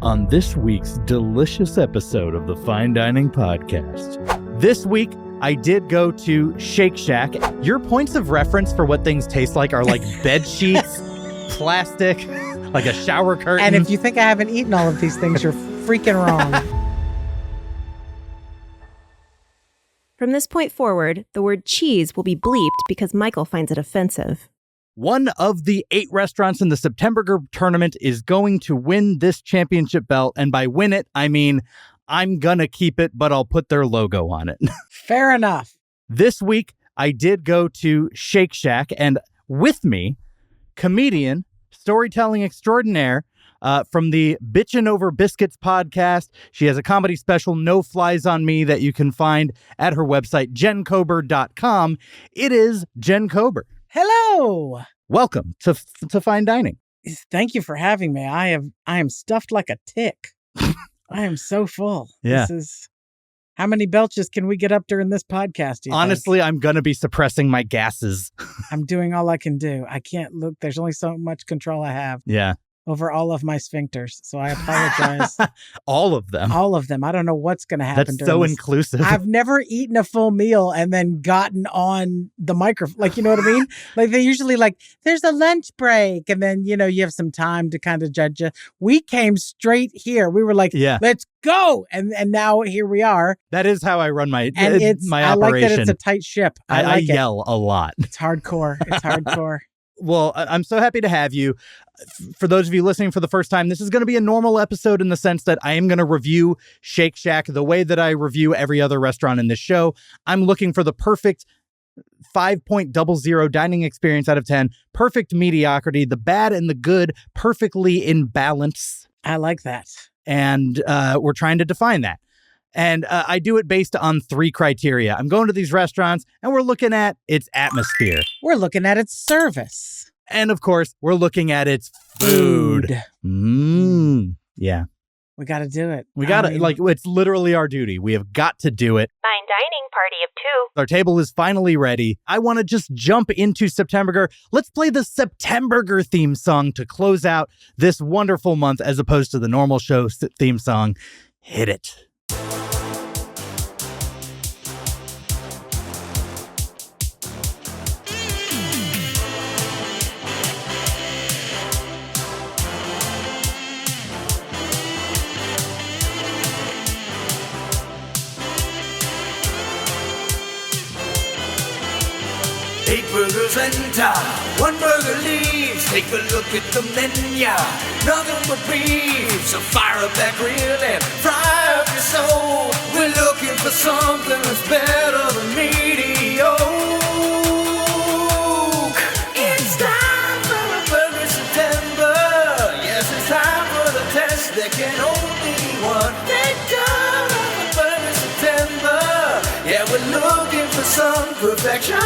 on this week's delicious episode of the Fine Dining Podcast. This week, I did go to Shake Shack. Your points of reference for what things taste like are like bed sheets, plastic, like a shower curtain. And if you think I haven't eaten all of these things, you're freaking wrong. From this point forward, the word cheese will be bleeped because Michael finds it offensive. One of the 8 restaurants in the Septemburger tournament is going to win this championship belt. And by win it, I mean, I'm gonna keep it, but I'll put their logo on it. Fair enough. This week, I did go to Shake Shack, and with me, comedian, storytelling extraordinaire from the Bitchin' Over Biscuits podcast. She has a comedy special, No Flies on Me, that you can find at her website, jenkober.com. It is Jen Kober. Hello. Welcome to Fine Dining. Thank you for having me. I am stuffed like a tick. I am so full. Yeah. How many belches can we get up during this podcast? Honestly, I'm going to be suppressing my gases. I'm doing all I can do. I can't look. There's only so much control I have. Yeah. Over all of my sphincters. So I apologize. All of them. All of them. I don't know what's going to happen. That's so inclusive. I've never eaten a full meal and then gotten on the microphone. Like, you know what I mean? Like they usually there's a lunch break. And then, you have some time to kind of judge you. We came straight here. We were like, let's go. And now here we are. That is how I run my operation. I like that it's a tight ship. I yell a lot. It's hardcore. It's hardcore. Well, I'm so happy to have you. For those of you listening for the first time, this is going to be a normal episode in the sense that I am going to review Shake Shack the way that I review every other restaurant in this show. I'm looking for the perfect 5.00 dining experience out of 10, perfect mediocrity, the bad and the good, perfectly in balance. I like that. And we're trying to define that. And I do it based on 3 criteria. I'm going to these restaurants and we're looking at its atmosphere. We're looking at its service. And of course, we're looking at its food. Yeah. We got to do it. We got to, it's literally our duty. We have got to do it. Fine dining party of 2. Our table is finally ready. I want to just jump into Septemburger. Let's play the Septemburger theme song to close out this wonderful month as opposed to the normal show theme song. Hit it. Eight burgers enter, 1 burger leaves. Take a look at the menu, nothing but beef. So fire up that grill and fry up your soul. We're looking for something that's better than mediocre. It's time for a burger September. Yes, it's time for the test. There can only be one. Thank God for a burger September. Yeah, we're looking for some perfection.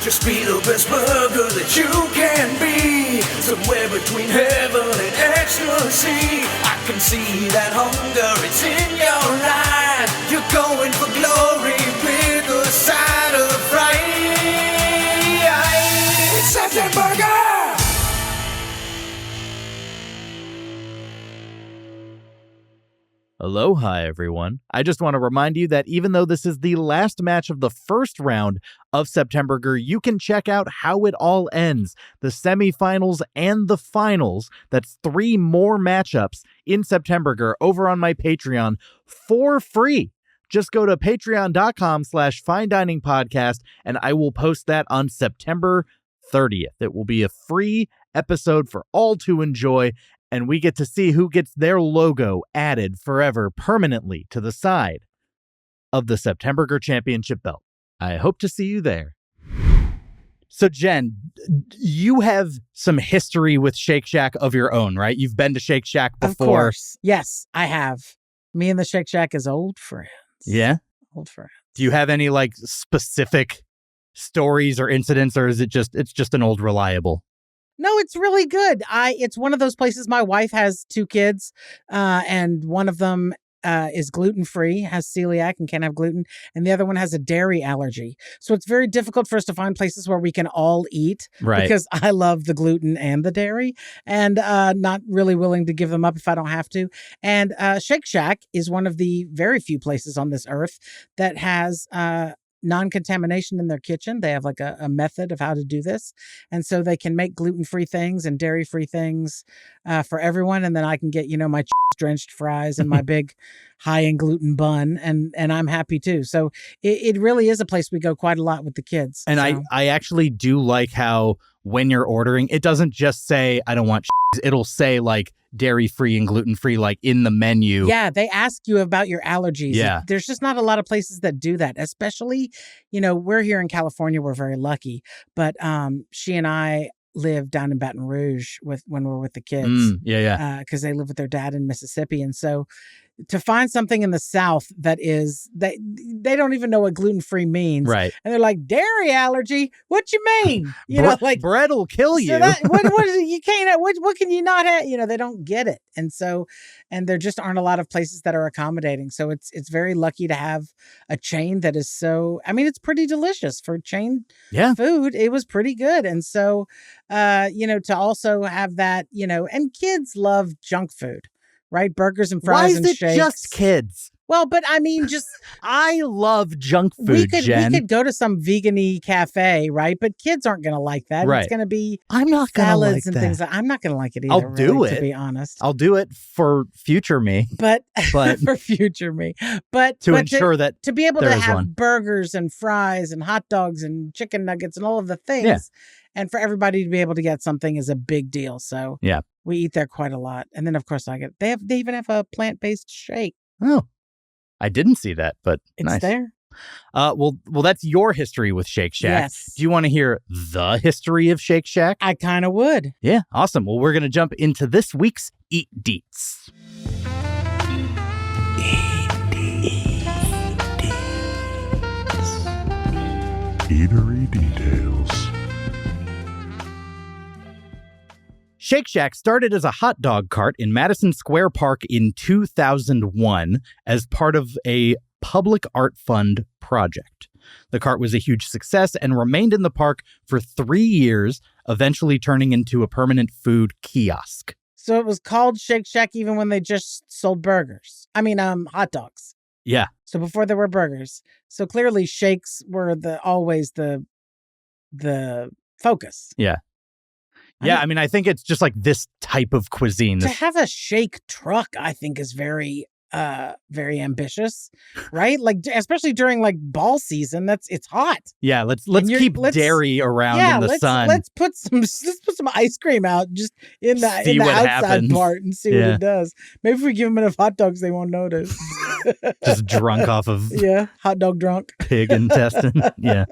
Just be the best burger that you can be. Somewhere between heaven and ecstasy. I can see that hunger, it's in your eye. You're going for glory with a side of fries. It's Septemburger! Aloha, everyone. I just want to remind you that even though this is the last match of the first round of Septemburger, you can check out how it all ends, the semifinals and the finals. That's 3 more matchups in Septemburger over on my Patreon for free. Just go to patreon.com/Fine Dining Podcast, and I will post that on September 30th. It will be a free episode for all to enjoy. And we get to see who gets their logo added forever permanently to the side of the Septemburger Championship belt. I hope to see you there. So, Jen, you have some history with Shake Shack of your own, right? You've been to Shake Shack before. Of course. Yes, I have. Me and the Shake Shack is old friends. Yeah? Old friends. Do you have any specific stories or incidents, or is it's just an old reliable? No, it's really good. It's one of those places. My wife has 2 kids, and one of them is gluten-free, has celiac and can't have gluten, and the other one has a dairy allergy. So it's very difficult for us to find places where we can all eat Right. because I love the gluten and the dairy and not really willing to give them up if I don't have to. And Shake Shack is one of the very few places on this earth that has non-contamination in their kitchen. They have like a method of how to do this. And so they can make gluten-free things and dairy-free things for everyone. And then I can get, my drenched fries and my big high in gluten bun. And I'm happy too. So it really is a place we go quite a lot with the kids. And so. I actually do like how when you're ordering, it doesn't just say, I don't want it'll say like dairy-free and gluten-free, like in the menu. Yeah, they ask you about your allergies. Yeah. There's just not a lot of places that do that, especially, we're here in California. We're very lucky. But she and I live down in Baton Rouge when we're with the kids. Yeah. Because they live with their dad in Mississippi. And so to find something in the South that is, they don't even know what gluten-free means. Right. And they're like, dairy allergy? What you mean? Bread will kill you. So what is it? You can't, what can you not have? They don't get it. And so, and there just aren't a lot of places that are accommodating. So it's very lucky to have a chain that is so, it's pretty delicious for chain food. It was pretty good. And so, to also have that, and kids love junk food. Right? Burgers and fries and shakes. Why is it just kids? Well, but just... I love junk food, Jen. We could go to some vegan-y cafe, right? But kids aren't going to like that. Right. It's going to be I'm not gonna salads like and that. things. I'm not going to like it either. I'll do it. To be honest. I'll do it for future me. But for future me. But to ensure that to be able to have one. burgers and fries and hot dogs and chicken nuggets and all of the things, and for everybody to be able to get something is a big deal. So we eat there quite a lot. And then of course they even have a plant-based shake. Oh, I didn't see that, but it's nice. there. Well, that's your history with Shake Shack. Yes. Do you want to hear the history of Shake Shack? I kind of would. Yeah, awesome. Well, we're going to jump into this week's Eat Deets. Eatery details. Shake Shack started as a hot dog cart in Madison Square Park in 2001 as part of a public art fund project. The cart was a huge success and remained in the park for 3 years, eventually turning into a permanent food kiosk. So it was called Shake Shack even when they just sold burgers. Hot dogs. Yeah. So before there were burgers. So clearly shakes were always the focus. Yeah. Yeah, I think it's just like this type of cuisine. To have a shake truck, I think, is very, very ambitious, right? Like, especially during like ball season, it's hot. Yeah, let's keep dairy around in the sun. Let's put some ice cream out just in the outside happens. part and see what it does. Maybe if we give them enough hot dogs, they won't notice. Just drunk off of hot dog drunk pig intestine. Yeah.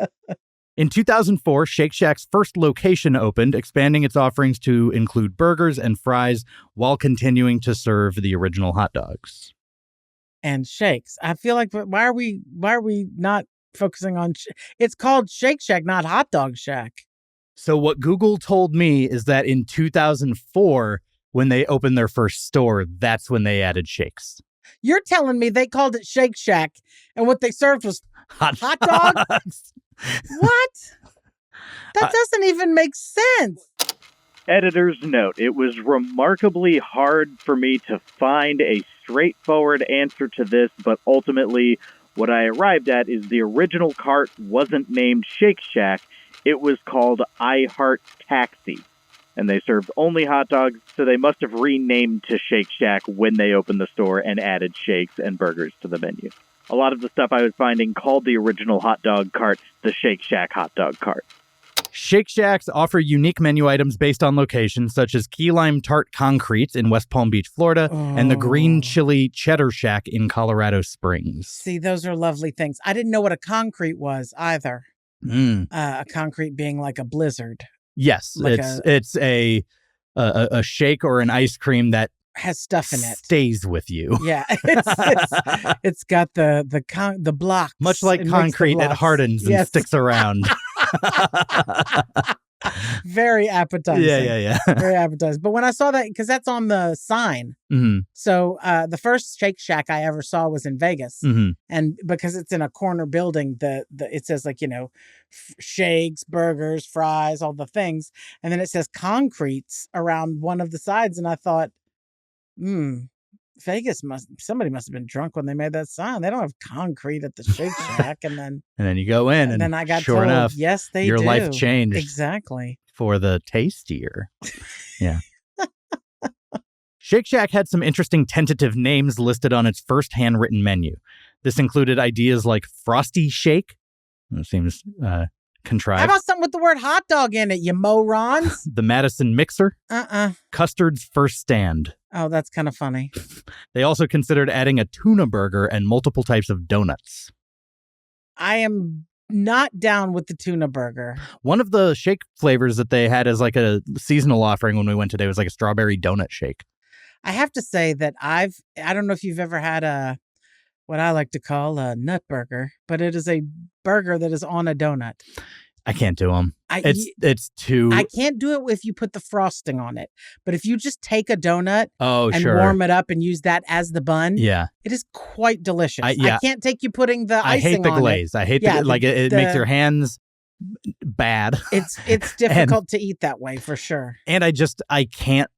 In 2004, Shake Shack's first location opened, expanding its offerings to include burgers and fries while continuing to serve the original hot dogs. And shakes. I feel like why are we not focusing on it's called Shake Shack, not Hot Dog Shack. So what Google told me is that in 2004, when they opened their first store, that's when they added shakes. You're telling me they called it Shake Shack and what they served was hot dogs? What? That doesn't even make sense. Editor's note, it was remarkably hard for me to find a straightforward answer to this, but ultimately what I arrived at is the original cart wasn't named Shake Shack, it was called I Heart Taxi. And they served only hot dogs, so they must have renamed to Shake Shack when they opened the store and added shakes and burgers to the menu. A lot of the stuff I was finding called the original hot dog cart the Shake Shack hot dog cart. Shake Shacks offer unique menu items based on location, such as key lime tart concrete in West Palm Beach, Florida, and the green chili cheddar shack in Colorado Springs. See, those are lovely things. I didn't know what a concrete was either. A concrete being like a blizzard. Yes, like it's a shake or an ice cream that has stuff in it. Stays with you. Yeah, it's got the blocks. Much like concrete, it hardens and sticks around. Very appetizing. Yeah. Very appetizing. But when I saw that, because that's on the sign. Mm-hmm. So the first Shake Shack I ever saw was in Vegas. Mm-hmm. And because it's in a corner building, it says like, shakes, burgers, fries, all the things. And then it says concretes around one of the sides. And I thought, Vegas somebody must have been drunk when they made that sign. They don't have concrete at the Shake Shack. And then you go in and then I got sure told, enough, yes, they your do. life changed. Exactly. For the tastier. Yeah. Shake Shack had some interesting tentative names listed on its first handwritten menu. This included ideas like Frosty Shake. It seems contrived. How about something with the word hot dog in it, you morons? The Madison Mixer. Custard's First Stand. Oh, that's kind of funny. They also considered adding a tuna burger and multiple types of donuts. I am not down with the tuna burger. One of the shake flavors that they had as like a seasonal offering when we went today was like a strawberry donut shake. I have to say that I don't know if you've ever had what I like to call a nut burger, but it is a burger that is on a donut. I can't do them. It's too... I can't do it if you put the frosting on it. But if you just take a donut and sure. warm it up and use that as the bun, it is quite delicious. I can't take you putting the icing on it. I hate the glaze. I hate it makes your hands bad. It's difficult to eat that way for sure. And I can't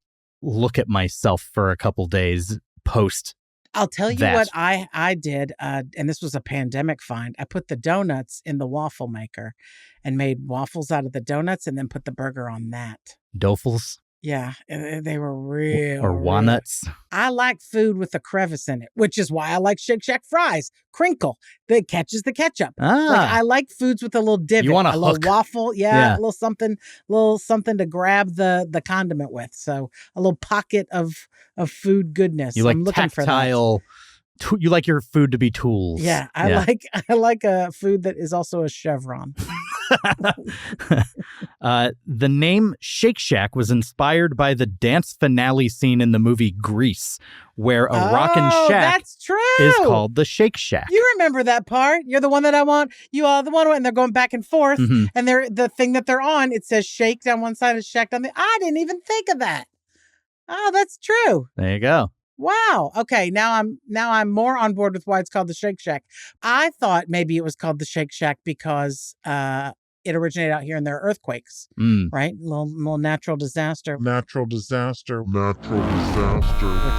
look at myself for a couple days post. I'll tell you what I did, and this was a pandemic find. I put the donuts in the waffle maker and made waffles out of the donuts and then put the burger on that. Dofels? Yeah, they were real. Or walnuts? I like food with a crevice in it, which is why I like Shake Shack fries. Crinkle, that catches the ketchup. I like foods with a little divot. You want a little hook. waffle, a little something to grab the condiment with. So a little pocket of food goodness. You like I'm looking tactile. For that. You like your food to be tools. Yeah, I like a food that is also a chevron. The name Shake Shack was inspired by the dance finale scene in the movie Grease, where a rockin' shack that's true. is called the Shake Shack. You remember that part? You're the one that I want. You are the one, and they're going back and forth, and the thing that they're on, it says shake down one side and shack down the. I didn't even think of that. Oh, that's true. There you go. Wow. Okay. Now I'm more on board with why it's called the Shake Shack. I thought maybe it was called the Shake Shack because it originated out here and there are earthquakes, right? Little natural disaster. Natural disaster. With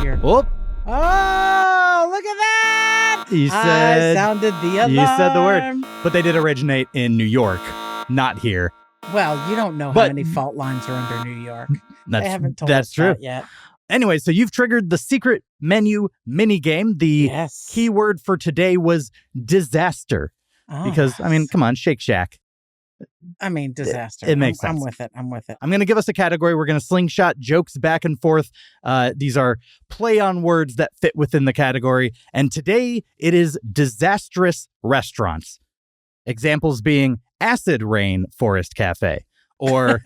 your... Oh, look at that! I sounded the alarm. You said the word. But they did originate in New York, not here. Well, you don't know how many fault lines are under New York. They haven't told us true. That yet. Anyway, so you've triggered the secret menu mini game. The keyword for today was disaster. Because, I mean, come on, Shake Shack. I mean, disaster. It makes sense. I'm with it. I'm going to give us a category. We're going to slingshot jokes back and forth. These are play on words that fit within the category. And today it is disastrous restaurants. Examples being Acid Rain Forest Cafe or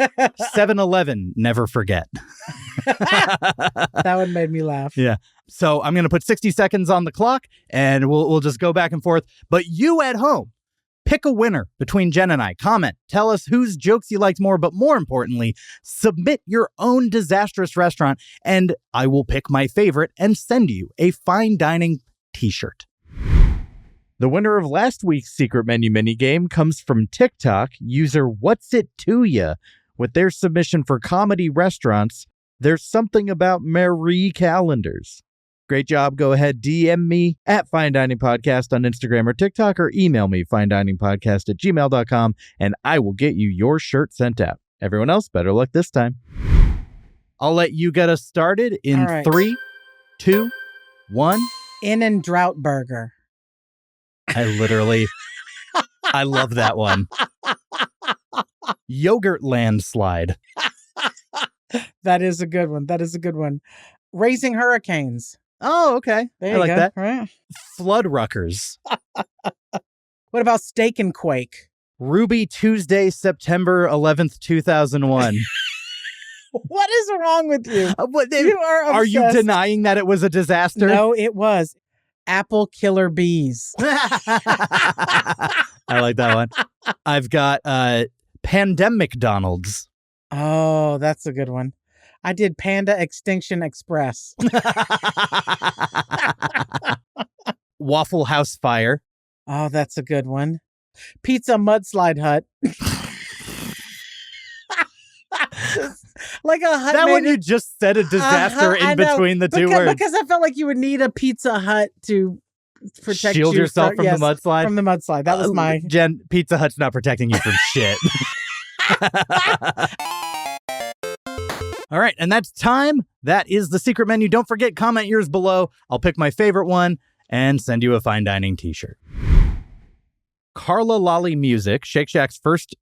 7-Eleven Never Forget. That one made me laugh. Yeah. So I'm going to put 60 seconds on the clock and we'll just go back and forth. But you at home, pick a winner between Jen and I. Comment. Tell us whose jokes you liked more, but more importantly, submit your own disastrous restaurant and I will pick my favorite and send you a fine dining t-shirt. The winner of last week's secret menu mini game comes from TikTok user What's It To Ya with their submission for comedy restaurants. There's something about Marie calendars. Great job. Go ahead, DM me at Fine Dining Podcast on Instagram or TikTok or email me finediningpodcast@gmail.com and I will get you your shirt sent out. Everyone else, better luck this time. I'll let you get us started in 3, 2, 1. In-N-Drought Burger. I love that one. Yogurt landslide. That is a good one. Raising Hurricanes. Oh, okay. There you go. That. Right. Floodruckers. What about Steak and Quake? Ruby Tuesday, September 11th, 2001. What is wrong with you? You are obsessed. Are you denying that it was a disaster? No, it was. Apple Killer Bees. I like that one. I've got Pandemic Donald's. Oh, that's a good one. I did Panda Extinction Express. Waffle House Fire. Oh, that's a good one. Pizza Mudslide Hut. Like a hut. That one you just said a disaster in between the two words. Because I felt like you would need a Pizza Hut to protect Shield yourself from the mudslide. From the mudslide. That was my Jen. Pizza Hut's not protecting you from shit. All right, and that's time. That is the secret menu. Don't forget, comment yours below. I'll pick my favorite one and send you a fine dining t-shirt. Carla Lolly Music, Shake Shack's first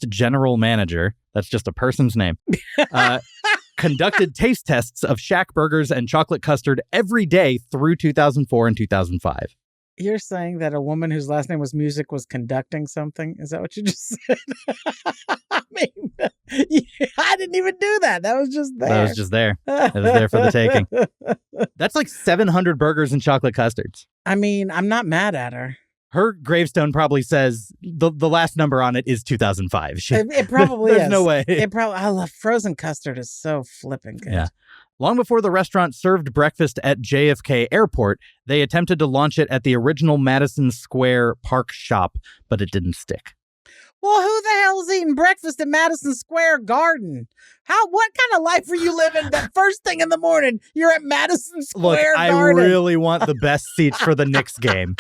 general manager. That's just a person's name. Conducted taste tests of Shackburgers and chocolate custard every day through 2004 and 2005. You're saying that a woman whose last name was Music was conducting something? Is that what you just said? I mean, I didn't even do that. That was just there. That was just there. It was there for the taking. That's like 700 burgers and chocolate custards. I mean, I'm not mad at her. Her gravestone probably says the last number on it is 2005. It probably There's is. no way. I love frozen custard. Is so flipping good. Yeah. Long before the restaurant served breakfast at JFK Airport, they attempted to launch it at the original Madison Square Park shop, but it didn't stick. Well, who the hell's eating breakfast at Madison Square Garden? What kind of life are you living that first thing in the morning, you're at Madison Square Look, Garden? I really want the best seats for the Knicks game.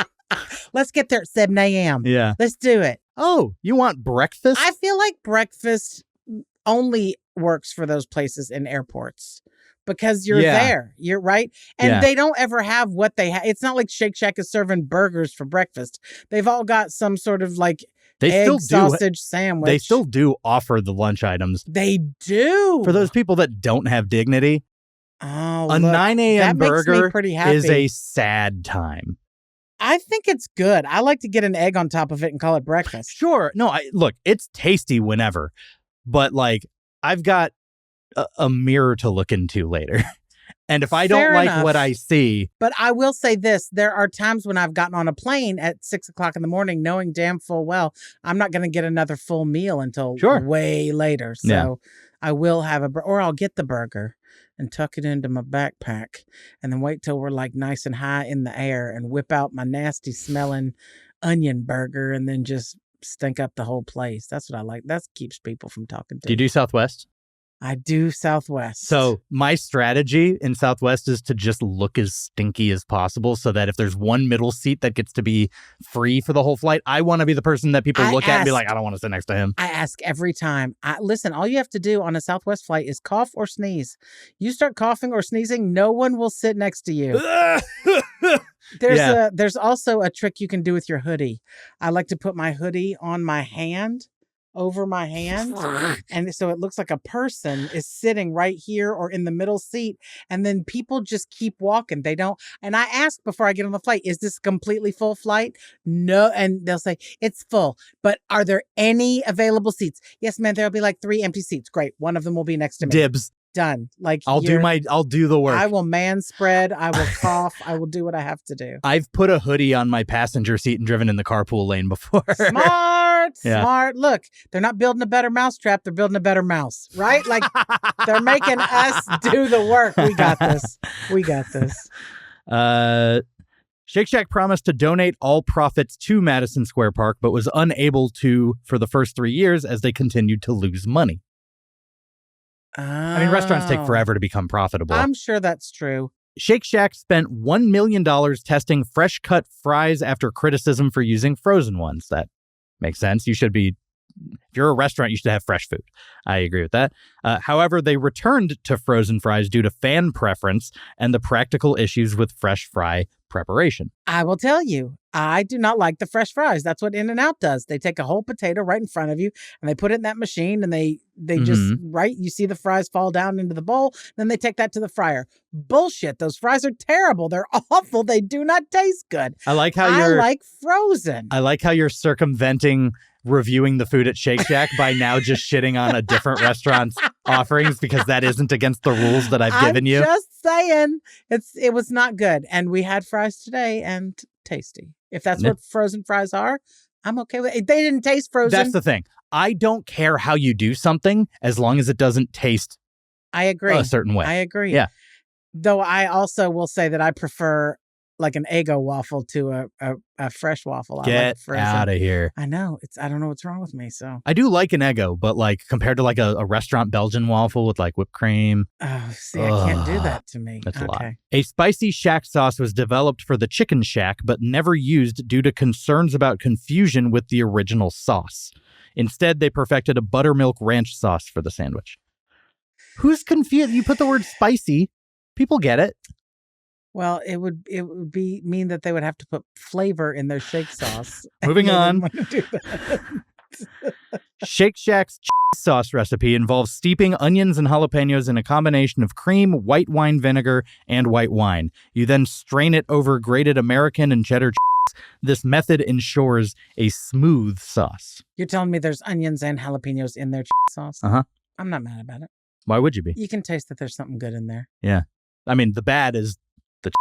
Let's get there at 7 a.m. Yeah. Let's do it. Oh, you want breakfast? I feel like breakfast only works for those places in airports because you're there. You're right. And they don't ever have what they have. It's not like Shake Shack is serving burgers for breakfast. They've all got some sort of like sausage sandwich. They still do offer the lunch items. They do. For those people that don't have dignity, a 9 a.m. burger pretty happy. is a sad time. I think it's good. I like to get an egg on top of it and call it breakfast. Sure. No, look, it's tasty whenever, but like I've got a mirror to look into later. And if I don't like what I see. But I will say this, there are times when I've gotten on a plane at 6 o'clock in the morning, knowing damn full well, I'm not going to get another full meal until way later. So I will have or I'll get the burger and tuck it into my backpack and then wait till we're like nice and high in the air and whip out my nasty smelling onion burger and then just stink up the whole place. That's what I like. That keeps people from talking to me. Do you do Southwest? I do Southwest. So my strategy in Southwest is to just look as stinky as possible so that if there's one middle seat that gets to be free for the whole flight, I want to be the person that people look at and be like, I don't want to sit next to him. I ask every time. Listen, all you have to do on a Southwest flight is cough or sneeze. You start coughing or sneezing, no one will sit next to you. There's also a trick you can do with your hoodie. I like to put my hoodie on my hand, over my hand, and so it looks like a person is sitting right here or in the middle seat, and then people just keep walking. They don't, and I ask before I get on the flight, is this a completely full flight? No, and they'll say it's full, but are there any available seats? Yes, ma'am, there'll be like 3 empty seats. Great, one of them will be next to me. Dibs. Done. Like I'll do the work. I will man spread. I will cough. I will do what I have to do. I've put a hoodie on my passenger seat and driven in the carpool lane before. Smart. Look, they're not building a better mousetrap. They're building a better mouse, right? Like they're making us do the work. We got this. Shake Shack promised to donate all profits to Madison Square Park, but was unable to for the first 3 years as they continued to lose money. I mean, restaurants take forever to become profitable. I'm sure that's true. Shake Shack spent $1 million testing fresh-cut fries after criticism for using frozen ones. That makes sense. If you're a restaurant, you should have fresh food. I agree with that. However, they returned to frozen fries due to fan preference and the practical issues with fresh fry preparation. I will tell you, I do not like the fresh fries. That's what In-N-Out does. They take a whole potato right in front of you and they put it in that machine and they just, you see the fries fall down into the bowl. Then they take that to the fryer. Bullshit. Those fries are terrible. They're awful. They do not taste good. I like frozen. I like how you're circumventing reviewing the food at Shake Shack by now just shitting on a different restaurant's offerings because that isn't against the rules that I've given you. Just saying, it was not good. And we had fries today and tasty. If that's what frozen fries are, I'm okay with it. They didn't taste frozen. That's the thing. I don't care how you do something as long as it doesn't taste I agree. a certain way. I agree. Yeah. Though I also will say that I prefer like an Eggo waffle to a fresh waffle. I Get like frozen. out of here. I know. I don't know what's wrong with me. So I do like an Eggo, but like compared to like a restaurant Belgian waffle with like whipped cream. I can't do that to me. That's a lot. Okay. A spicy shack sauce was developed for the chicken shack, but never used due to concerns about confusion with the original sauce. Instead, they perfected a buttermilk ranch sauce for the sandwich. Who's confused? You put the word spicy, people get it. Well, it would mean that they would have to put flavor in their shake sauce. Moving on. Shake Shack's cheese sauce recipe involves steeping onions and jalapenos in a combination of cream, white wine vinegar, and white wine. You then strain it over grated American and cheddar cheese. This method ensures a smooth sauce. You're telling me there's onions and jalapenos in their cheese sauce? Uh-huh. I'm not mad about it. Why would you be? You can taste that there's something good in there. Yeah. I mean, the bad is the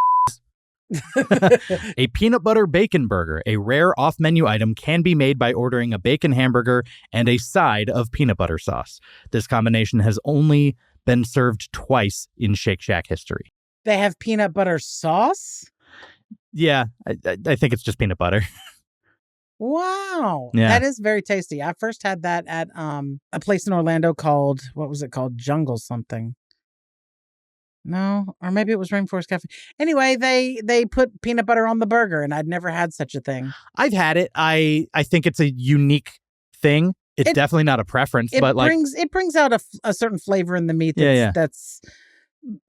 A peanut butter bacon burger, a rare off-menu item, can be made by ordering a bacon hamburger and a side of peanut butter sauce. This combination has only been served twice in Shake Shack history. They have peanut butter sauce? Yeah, I think it's just peanut butter. Wow. Yeah. That is very tasty. I first had that at a place in Orlando called, what was it called? Jungle something. No, or maybe it was Rainforest Cafe. Anyway, they put peanut butter on the burger, and I'd never had such a thing. I've had it. I think it's a unique thing. It's definitely not a preference, but like it brings out a certain flavor in the meat that's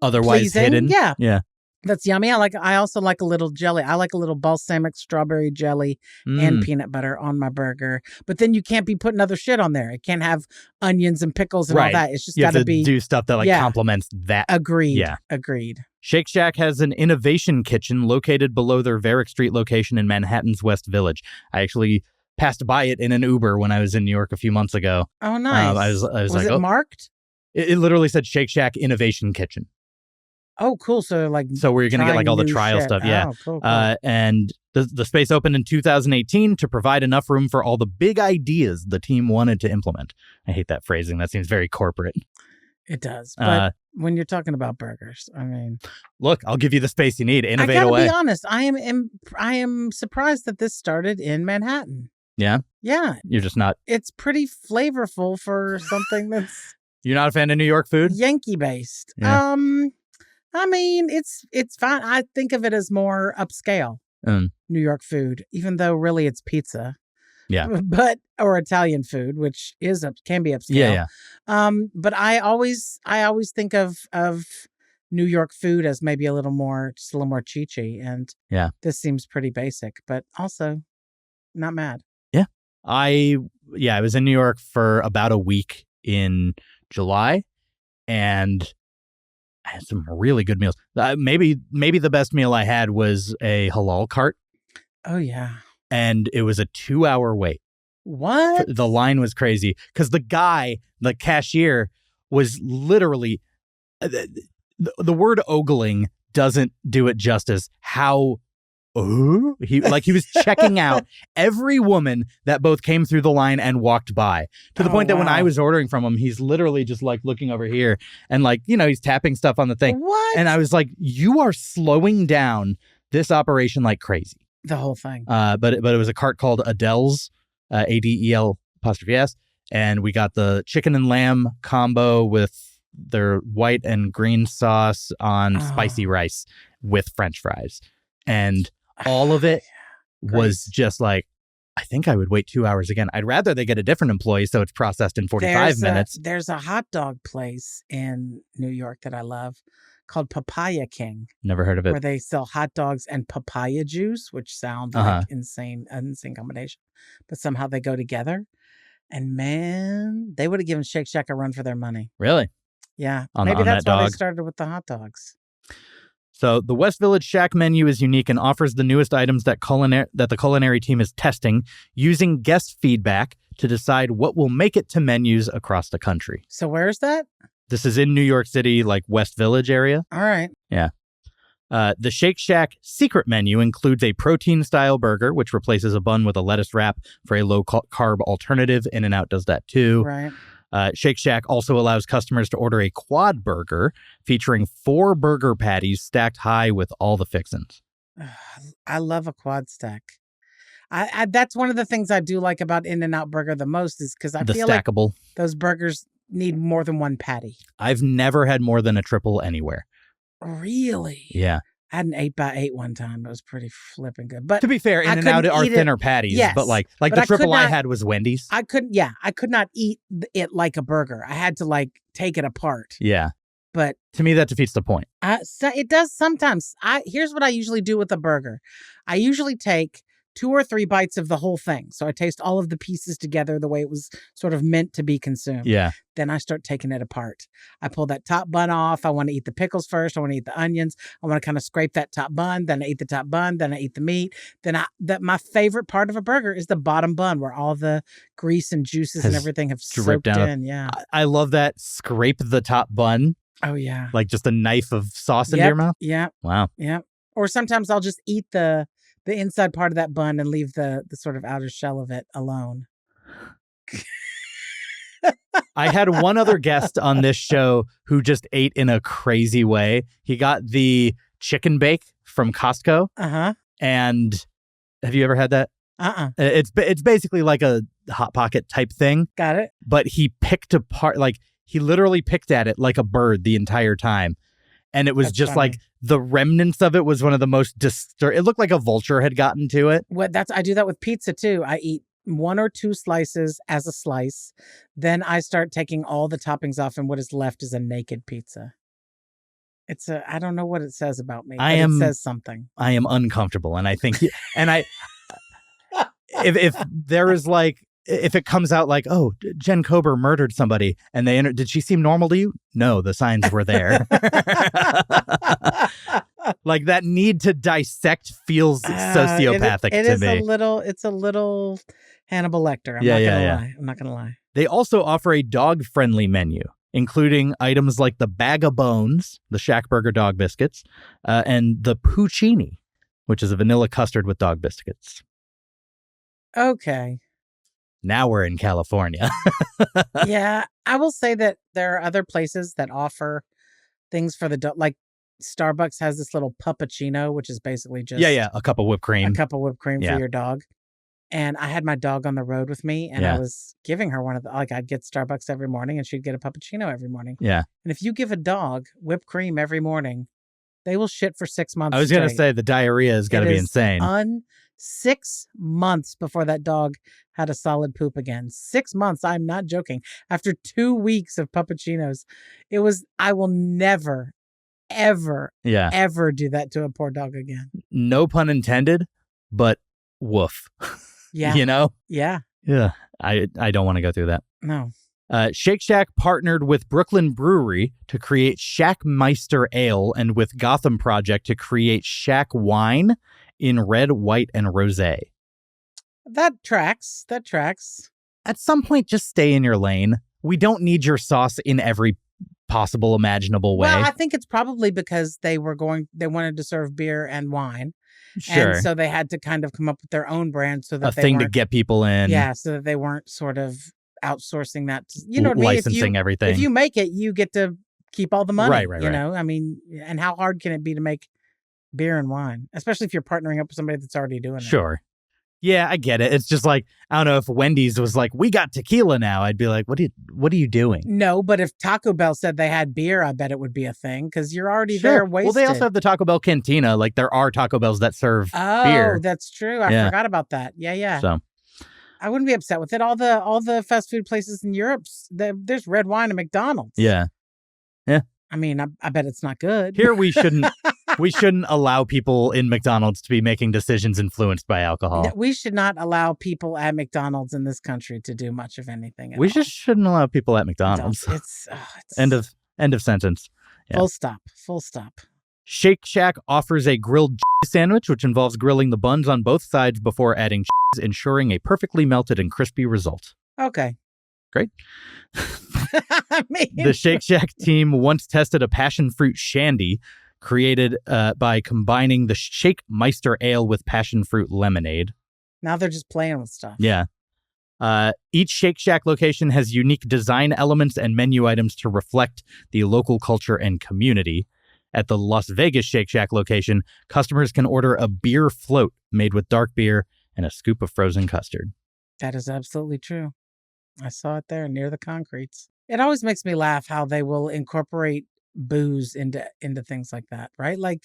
otherwise pleasing. hidden. Yeah. That's yummy. I also like a little jelly. I like a little balsamic strawberry jelly and peanut butter on my burger. But then you can't be putting other shit on there. It can't have onions and pickles and all that. It's just got to be do stuff that complements that. Agreed. Yeah. Agreed. Shake Shack has an innovation kitchen located below their Varick Street location in Manhattan's West Village. I actually passed by it in an Uber when I was in New York a few months ago. Oh, nice. I was like, it marked? It literally said Shake Shack Innovation Kitchen. Oh, cool. So where you're going to get like all the trial stuff. Yeah. Oh, cool. And the space opened in 2018 to provide enough room for all the big ideas the team wanted to implement. I hate that phrasing. That seems very corporate. It does. But when you're talking about burgers, I mean, look, I'll give you the space you need. Innovate away. I gotta be honest. I am surprised that this started in Manhattan. Yeah. Yeah. You're just not. It's pretty flavorful for something that's. You're not a fan of New York food? Yankee based. Yeah. I mean, it's fine. I think of it as more upscale New York food, even though really it's pizza. Yeah. Or Italian food, which can be upscale. Yeah. But I always think of New York food as maybe a little more cheechy, and this seems pretty basic, but also not mad. Yeah. I was in New York for about a week in July, and I had some really good meals. Maybe the best meal I had was a halal cart. Oh, yeah. And it was a 2-hour wait. What? The line was crazy because the cashier was literally, the word ogling doesn't do it justice. He was checking out every woman that both came through the line and walked by, to the point that when I was ordering from him, he's literally just like looking over here and he's tapping stuff on the thing. What? And I was like, you are slowing down this operation like crazy. The whole thing. But it was a cart called Adele's, ADEL''S, and we got the chicken and lamb combo with their white and green sauce on spicy rice with French fries. And all of it was just like, I think I would wait 2 hours again. I'd rather they get a different employee so it's processed in 45 minutes. There's a hot dog place in New York that I love called Papaya King. Never heard of it. Where they sell hot dogs and papaya juice, which sound like an insane combination. But somehow they go together. And man, they would have given Shake Shack a run for their money. Really? Yeah. On Maybe that's that why dog. they started with the hot dogs. So the West Village Shack menu is unique and offers the newest items that the culinary team is testing, using guest feedback to decide what will make it to menus across the country. So where's that? This is in New York City, like West Village area. All right. Yeah. The Shake Shack secret menu includes a protein-style burger, which replaces a bun with a lettuce wrap for a low-carb alternative. In-N-Out does that too. Right. Shake Shack also allows customers to order a quad burger featuring 4 burger patties stacked high with all the fixins. I love a quad stack. I that's one of the things I do like about In-N-Out Burger the most is because I The feel stackable. like those burgers need more than one patty. I've never had more than a triple anywhere. Really? Yeah. I had an 8x8 one time. It was pretty flipping good. But To be fair, I In-N-Out couldn't are eat it- thinner patties, Yes, but like but the I could triple I not- had was Wendy's. I could not eat it like a burger. I had to like take it apart. Yeah. But To me, that defeats the point. so it does sometimes. Here's what I usually do with a burger. I usually take 2 or 3 bites of the whole thing. So I taste all of the pieces together the way it was sort of meant to be consumed. Yeah. Then I start taking it apart. I pull that top bun off. I want to eat the pickles first. I want to eat the onions. I want to kind of scrape that top bun. Then I eat the top bun. Then I eat the meat. Then my favorite part of a burger is the bottom bun where all the grease and juices and Has everything have dripped soaked down. in. Yeah. I love that. Scrape the top bun, Oh, yeah. like just a knife of sauce into your mouth. Yeah. Wow. Yeah. Or sometimes I'll just eat the inside part of that bun and leave the sort of outer shell of it alone. I had one other guest on this show who just ate in a crazy way. He got the chicken bake from Costco. Uh-huh. And have you ever had that? Uh-uh. It's basically like a Hot Pocket type thing, Got it. but he picked apart, like he literally picked at it like a bird the entire time. And it was That's just funny. like the remnants of it was one of the most it looked like a vulture had gotten to it. I do that with pizza too. I eat 1 or 2 slices as a slice. Then I start taking all the toppings off and what is left is a naked pizza. I don't know what it says about me. But it says something. I am uncomfortable. And I think, if there is like, if it comes out like, oh, Jen Kober murdered somebody and did she seem normal to you? No, the signs were there. Like that need to dissect feels sociopathic it to is me. It's a little Hannibal Lecter. I'm not gonna lie. They also offer a dog-friendly menu, including items like the Bag of Bones, the Shackburger dog biscuits, and the Puccini, which is a vanilla custard with dog biscuits. Okay. Now we're in California. Yeah, I will say that there are other places that offer things for the dog. Like Starbucks has this little puppuccino, which is basically just a cup of whipped cream. a cup of whipped cream Yeah. for your dog. And I had my dog on the road with me, and Yeah. I was giving her one of the, like, I'd get Starbucks every morning, and she'd get a puppuccino every morning. Yeah. And if you give a dog whipped cream every morning, they will shit for 6 months. I was going to straight. say the diarrhea is going to It be is insane. 6 months before that dog had a solid poop again. 6 months. I'm not joking. After 2 weeks of puppuccinos, I will never, ever, Yeah. ever do that to a poor dog again. No pun intended, but woof. Yeah. You know? Yeah. Yeah. I don't want to go through that. No. Shake Shack partnered with Brooklyn Brewery to create Shackmeister Ale and with Gotham Project to create Shack Wine in red, white, and rosé. That tracks. At some point, just stay in your lane. We don't need your sauce in every possible imaginable way. Well, I think it's probably because they wanted to serve beer and wine. Sure. And so they had to kind of come up with their own brand so that A they thing to weren't- get people in. Yeah, so that they weren't sort of outsourcing that. You know what I mean? Licensing everything. If you make it, you get to keep all the money. Right. You know, I mean, and how hard can it be to make beer and wine, especially if you're partnering up with somebody that's already doing it? Sure. Yeah, I get it. It's just like, I don't know, if Wendy's was like, we got tequila now, I'd be like, what are you doing? No, but if Taco Bell said they had beer, I bet it would be a thing because you're already there wasted. Well, they also have the Taco Bell Cantina. Like, there are Taco Bells that serve beer. Oh, that's true. I Yeah. forgot about that. Yeah. So, I wouldn't be upset with it. All the fast food places in Europe, there's red wine at McDonald's. yeah. I mean, I bet it's not good. Here we shouldn't allow people in McDonald's to be making decisions influenced by alcohol. We should not allow people at McDonald's in this country to do much of anything. We just shouldn't allow people at McDonald's. It's End of sentence. Yeah. Full stop. Shake Shack offers a grilled cheese sandwich, which involves grilling the buns on both sides before adding cheese, ensuring a perfectly melted and crispy result. Okay. Great. I mean, The Shake Shack team once tested a passion fruit shandy created by combining the Shake Meister Ale with passion fruit lemonade. Now they're just playing with stuff. Yeah. Each Shake Shack location has unique design elements and menu items to reflect the local culture and community. At the Las Vegas Shake Shack location, customers can order a beer float made with dark beer and a scoop of frozen custard. That is absolutely true. I saw it there near the concretes. It always makes me laugh how they will incorporate booze into things like that, right? Like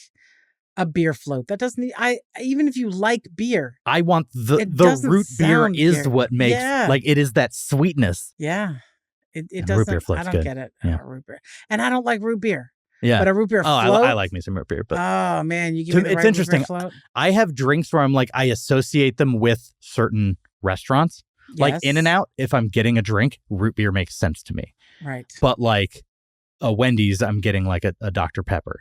a beer float. That doesn't even if you like beer. I want the root beer is what makes like it is that sweetness. Yeah. It doesn't. Root beer float's I don't good. get it. Yeah. Root beer. And I don't like root beer. Yeah. But a root beer float. I like me some root beer, but oh man, you give me the it's right interesting. Root beer float? I have drinks where I'm like I associate them with certain restaurants. Like Yes. In-N-Out, if I'm getting a drink, root beer makes sense to me. Right. But like a Wendy's, I'm getting like a Dr. Pepper.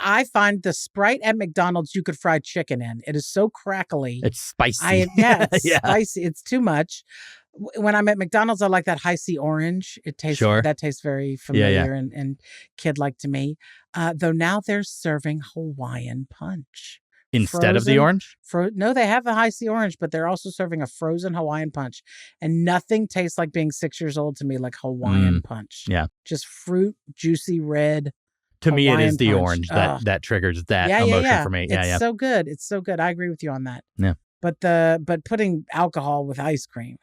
I find the Sprite at McDonald's you could fry chicken in. It is so crackly. It's spicy. It's Yeah. spicy. It's too much. When I'm at McDonald's, I like that High C orange. It tastes that tastes very familiar and kid-like to me. Though now they're serving Hawaiian punch. Instead of the orange? No, they have the High C orange, but they're also serving a frozen Hawaiian punch. And nothing tastes like being 6 years old to me like Hawaiian punch. Yeah. Just fruit, juicy red. To me, it Hawaiian is the punch. orange that triggers that emotion for me. It's so good. It's so good. I agree with you on that. Yeah. But putting alcohol with ice cream.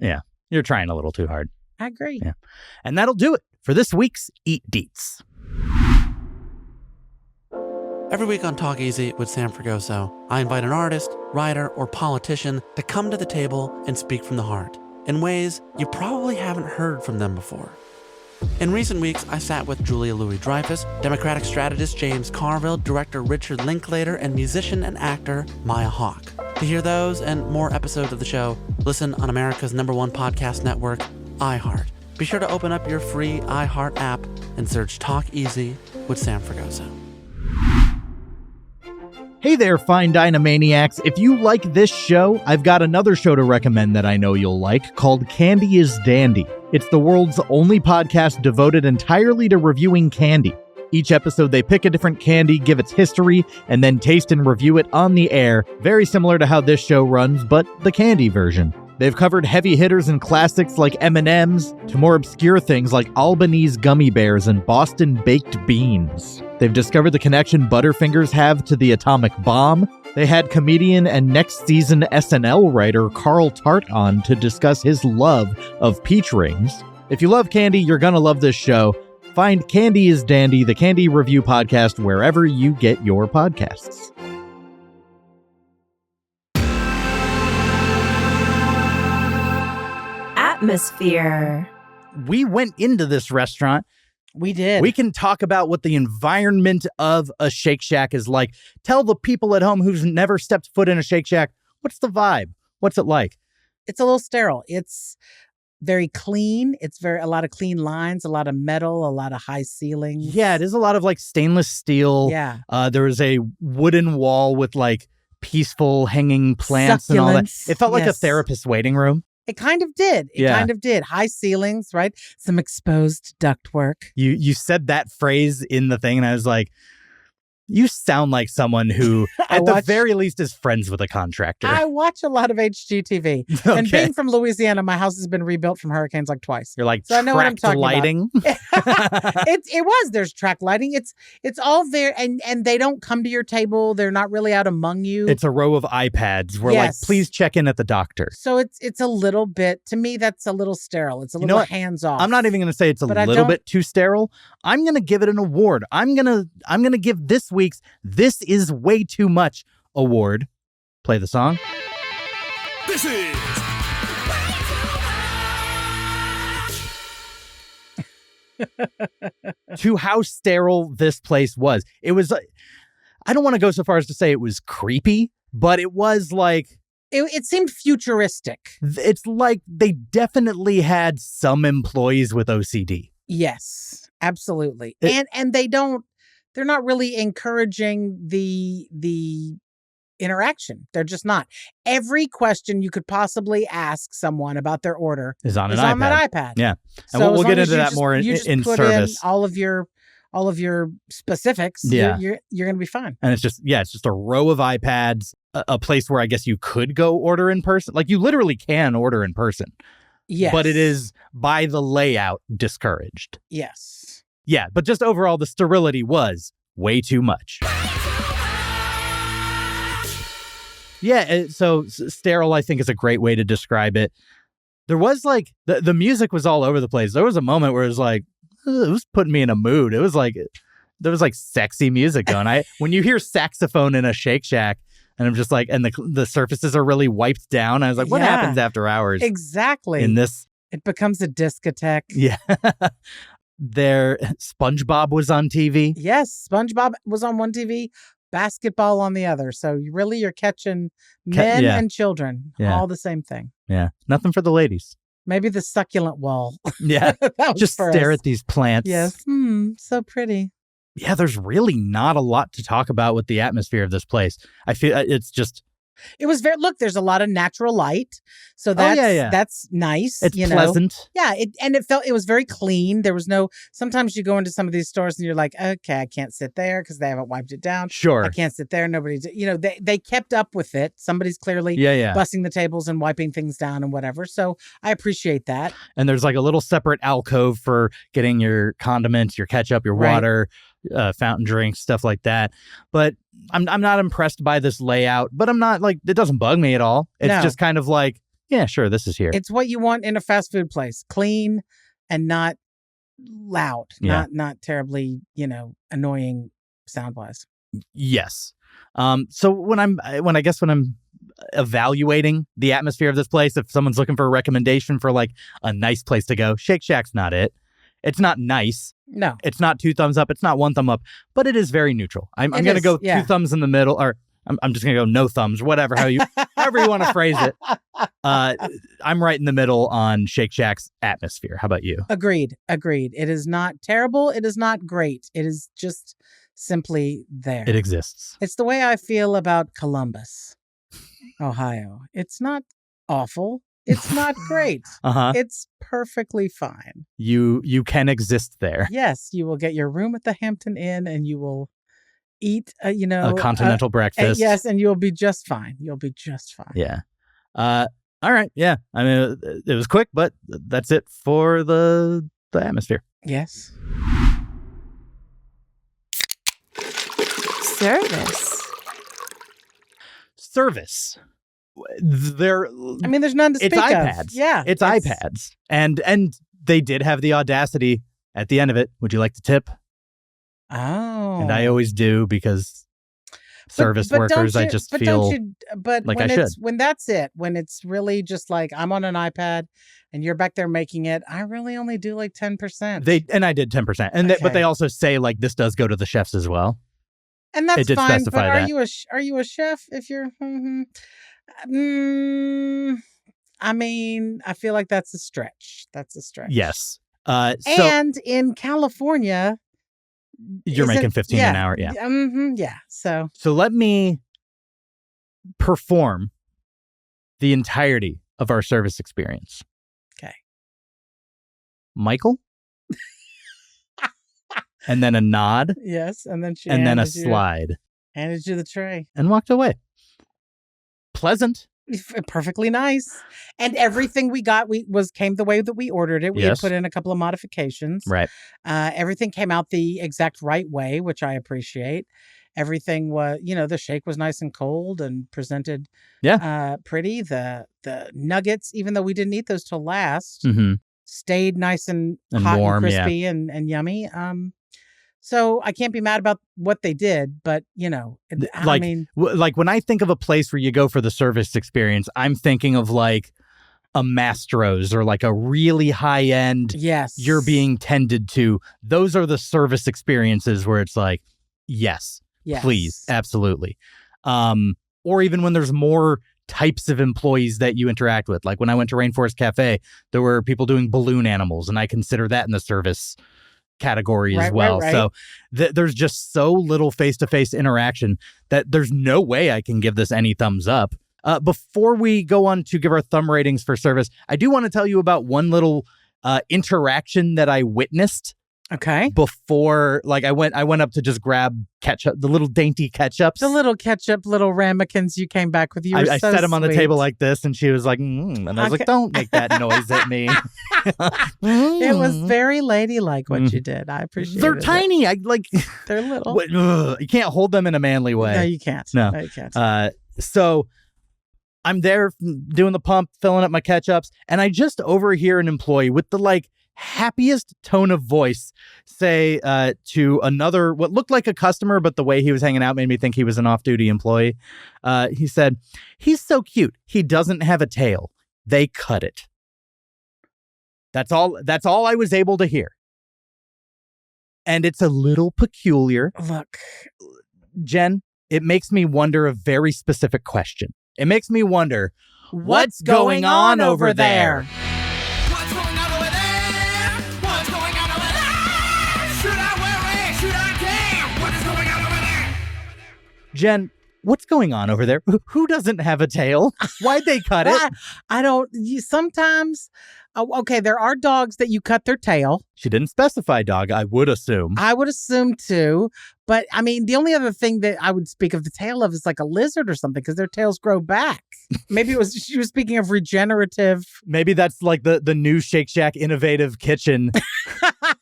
Yeah. You're trying a little too hard. I agree. Yeah. And that'll do it for this week's Eat Deets. Every week on Talk Easy with Sam Fragoso, I invite an artist, writer, or politician to come to the table and speak from the heart in ways you probably haven't heard from them before. In recent weeks, I sat with Julia Louis-Dreyfus, Democratic strategist James Carville, director Richard Linklater, and musician and actor Maya Hawke. To hear those and more episodes of the show, listen on America's #1 podcast network, iHeart. Be sure to open up your free iHeart app and search Talk Easy with Sam Fragoso. Hey there, fine Dynamaniacs. If you like this show, I've got another show to recommend that I know you'll like called Candy is Dandy. It's the world's only podcast devoted entirely to reviewing candy. Each episode, they pick a different candy, give its history, and then taste and review it on the air, very similar to how this show runs, but the candy version. They've covered heavy hitters and classics like M&M's to more obscure things like Albanese gummy bears and Boston baked beans. They've discovered the connection Butterfingers have to the atomic bomb. They had comedian and next season SNL writer Carl Tart on to discuss his love of peach rings. If you love candy, you're gonna love this show. Find Candy is Dandy, the candy review podcast, wherever you get your podcasts. Atmosphere. We went into this restaurant. We did. We can talk about what the environment of a Shake Shack is like. Tell the people at home who's never stepped foot in a Shake Shack, what's the vibe? What's it like? It's a little sterile. It's very clean. It's a lot of clean lines, a lot of metal, a lot of high ceilings. Yeah, it is a lot of like stainless steel. Yeah. There was a wooden wall with like peaceful hanging plants and all that. Succulents. It felt like a Yes. therapist waiting room. It kind of did. Kind of did. High ceilings, right? Some exposed ductwork. You said that phrase in the thing, and I was like, you sound like someone who, at the very least, is friends with a contractor. I watch a lot of HGTV. Okay. And being from Louisiana, my house has been rebuilt from hurricanes like twice. You're like, So I know what I'm tracked talking lighting. It was. There's track lighting. It's all there, and they don't come to your table. They're not really out among you. It's a row of iPads. We're like, Yes. please check in at the doctor. So it's a little bit, to me, that's a little sterile. It's a little what? hands off. I'm not even going to say it's a But I little don't- bit too sterile. I'm going to give it an award. I'm going to give this week's This Is Way Too Much award. Play the song. This is To how sterile this place was. It was, I don't want to go so far as to say it was creepy, but it was like, It seemed futuristic. it's like they definitely had some employees with OCD. Yes, absolutely. And they're not really encouraging the interaction. They're just not. Every question you could possibly ask someone about their order Is on is an on iPad. that iPad. Yeah. And So we'll as get long as into you that just- more you just in put service. in all of your all of your specifics, Yeah. you're going to be fine. And it's just a row of iPads, a place where I guess you could go order in person. Like you literally can order in person. Yes. But it is by the layout discouraged. Yes. Yeah, but just overall, the sterility was way too much. Yeah, so sterile, I think, is a great way to describe it. There was like, the music was all over the place. There was a moment where it was like, it was putting me in a mood. It was like, there was like sexy music going. When you hear saxophone in a Shake Shack, and I'm just like, and the surfaces are really wiped down. I was like, what happens after hours? Exactly. In this? It becomes a discotheque. Yeah. SpongeBob was on TV. Yes, SpongeBob was on one TV, basketball on the other. So you're catching men and children, all the same thing. Yeah, nothing for the ladies. Maybe the succulent wall. Yeah, just stare at these plants. Yes, so pretty. Yeah, there's really not a lot to talk about with the atmosphere of this place. I feel it's just... It was there's a lot of natural light. So that's nice. It's pleasant. Yeah. It was very clean. There was sometimes you go into some of these stores and you're like, okay, I can't sit there because they haven't wiped it down. Sure. I can't sit there. Nobody's, they kept up with it. Somebody's clearly busting the tables and wiping things down and whatever. So I appreciate that. And there's like a little separate alcove for getting your condiments, your ketchup, your water, fountain drinks, stuff like that. But I'm not impressed by this layout, but I'm not like, it doesn't bug me at all. It's just kind of like, yeah, sure, this is here. It's what you want in a fast food place. Clean and not loud, not terribly, annoying sound wise. Yes. So when I'm evaluating the atmosphere of this place, if someone's looking for a recommendation for like a nice place to go, Shake Shack's not it. It's not nice. No. It's not 2 thumbs up. It's not 1 thumb up, but it is very neutral. I'm going to go 2 thumbs in the middle, or I'm just going to go no thumbs, whatever, however you want to phrase it. I'm right in the middle on Shake Shack's atmosphere. How about you? Agreed. It is not terrible. It is not great. It is just simply there. It exists. It's the way I feel about Columbus, Ohio. It's not awful. It's not great. It's perfectly fine. You can exist there. Yes, you will get your room at the Hampton Inn and you will eat, a continental breakfast. Yes, and you'll be just fine. Yeah. All right. Yeah. I mean, it was quick, but that's it for the atmosphere. Yes. Service. There's none to speak of. It's iPads. Yeah. It's iPads. And they did have the audacity at the end of it. Would you like to tip? Oh. And I always do because service workers, I just feel like I should. When that's it, when it's really just like I'm on an iPad and you're back there making it, I really only do like 10%. And I did 10%. But they also say like this does go to the chefs as well. And that's it did fine. Specify but that. Are you a chef if you're I mean, I feel like that's a stretch. Yes. And in California, you're making $15 an hour. Yeah. Yeah. So let me perform the entirety of our service experience. Okay. Michael? And then a nod. Yes. And then then a slide. Handed you the tray. And walked away. Pleasant. Perfectly nice. And everything we got came the way that we ordered it. We had put in a couple of modifications. Right. Everything came out the exact right way, which I appreciate. Everything was, the shake was nice and cold and presented pretty. The nuggets, even though we didn't eat those till last, stayed nice and hot warm, and crispy and yummy. So I can't be mad about what they did, but like when I think of a place where you go for the service experience, I'm thinking of like a Mastro's or like a really high end. Yes, you're being tended to. Those are the service experiences where it's like, yes, please, absolutely. Or even when there's more types of employees that you interact with. Like when I went to Rainforest Cafe, there were people doing balloon animals, and I consider that in the service category as well. Right. So there's just so little face-to-face interaction that there's no way I can give this any thumbs up. Before we go on to give our thumb ratings for service, I do want to tell you about one little interaction that I witnessed Okay. before, like I went up to just grab ketchup, the little dainty ketchups. The little ketchup, little ramekins you came back with. You were I so set them on the sweet. table like this, and she was like, and I was like, don't make that noise at me. It was very ladylike what you did. I appreciate it. They're tiny. They're little. You can't hold them in a manly way. No, you can't. No. You can't. So I'm there doing the pump, filling up my ketchups, and I just overhear an employee with the happiest tone of voice say to another, what looked like a customer, but the way he was hanging out made me think he was an off-duty employee. He said, "He's so cute. He doesn't have a tail. They cut it." That's all I was able to hear. And it's a little peculiar. Look, Jen, it makes me wonder a very specific question. It makes me wonder, what's going on over there? What's going on over there? What's going on over there? Should I worry? Should I care? What is going on over there? Jen, what's going on over there? Who doesn't have a tail? Why'd they cut it? I don't. Sometimes, okay, there are dogs that you cut their tail. She didn't specify dog, I would assume. I would assume too. But I mean, the only other thing that I would speak of the tail of is like a lizard or something, because their tails grow back. Maybe she was speaking of regenerative. Maybe that's like the new Shake Shack innovative kitchen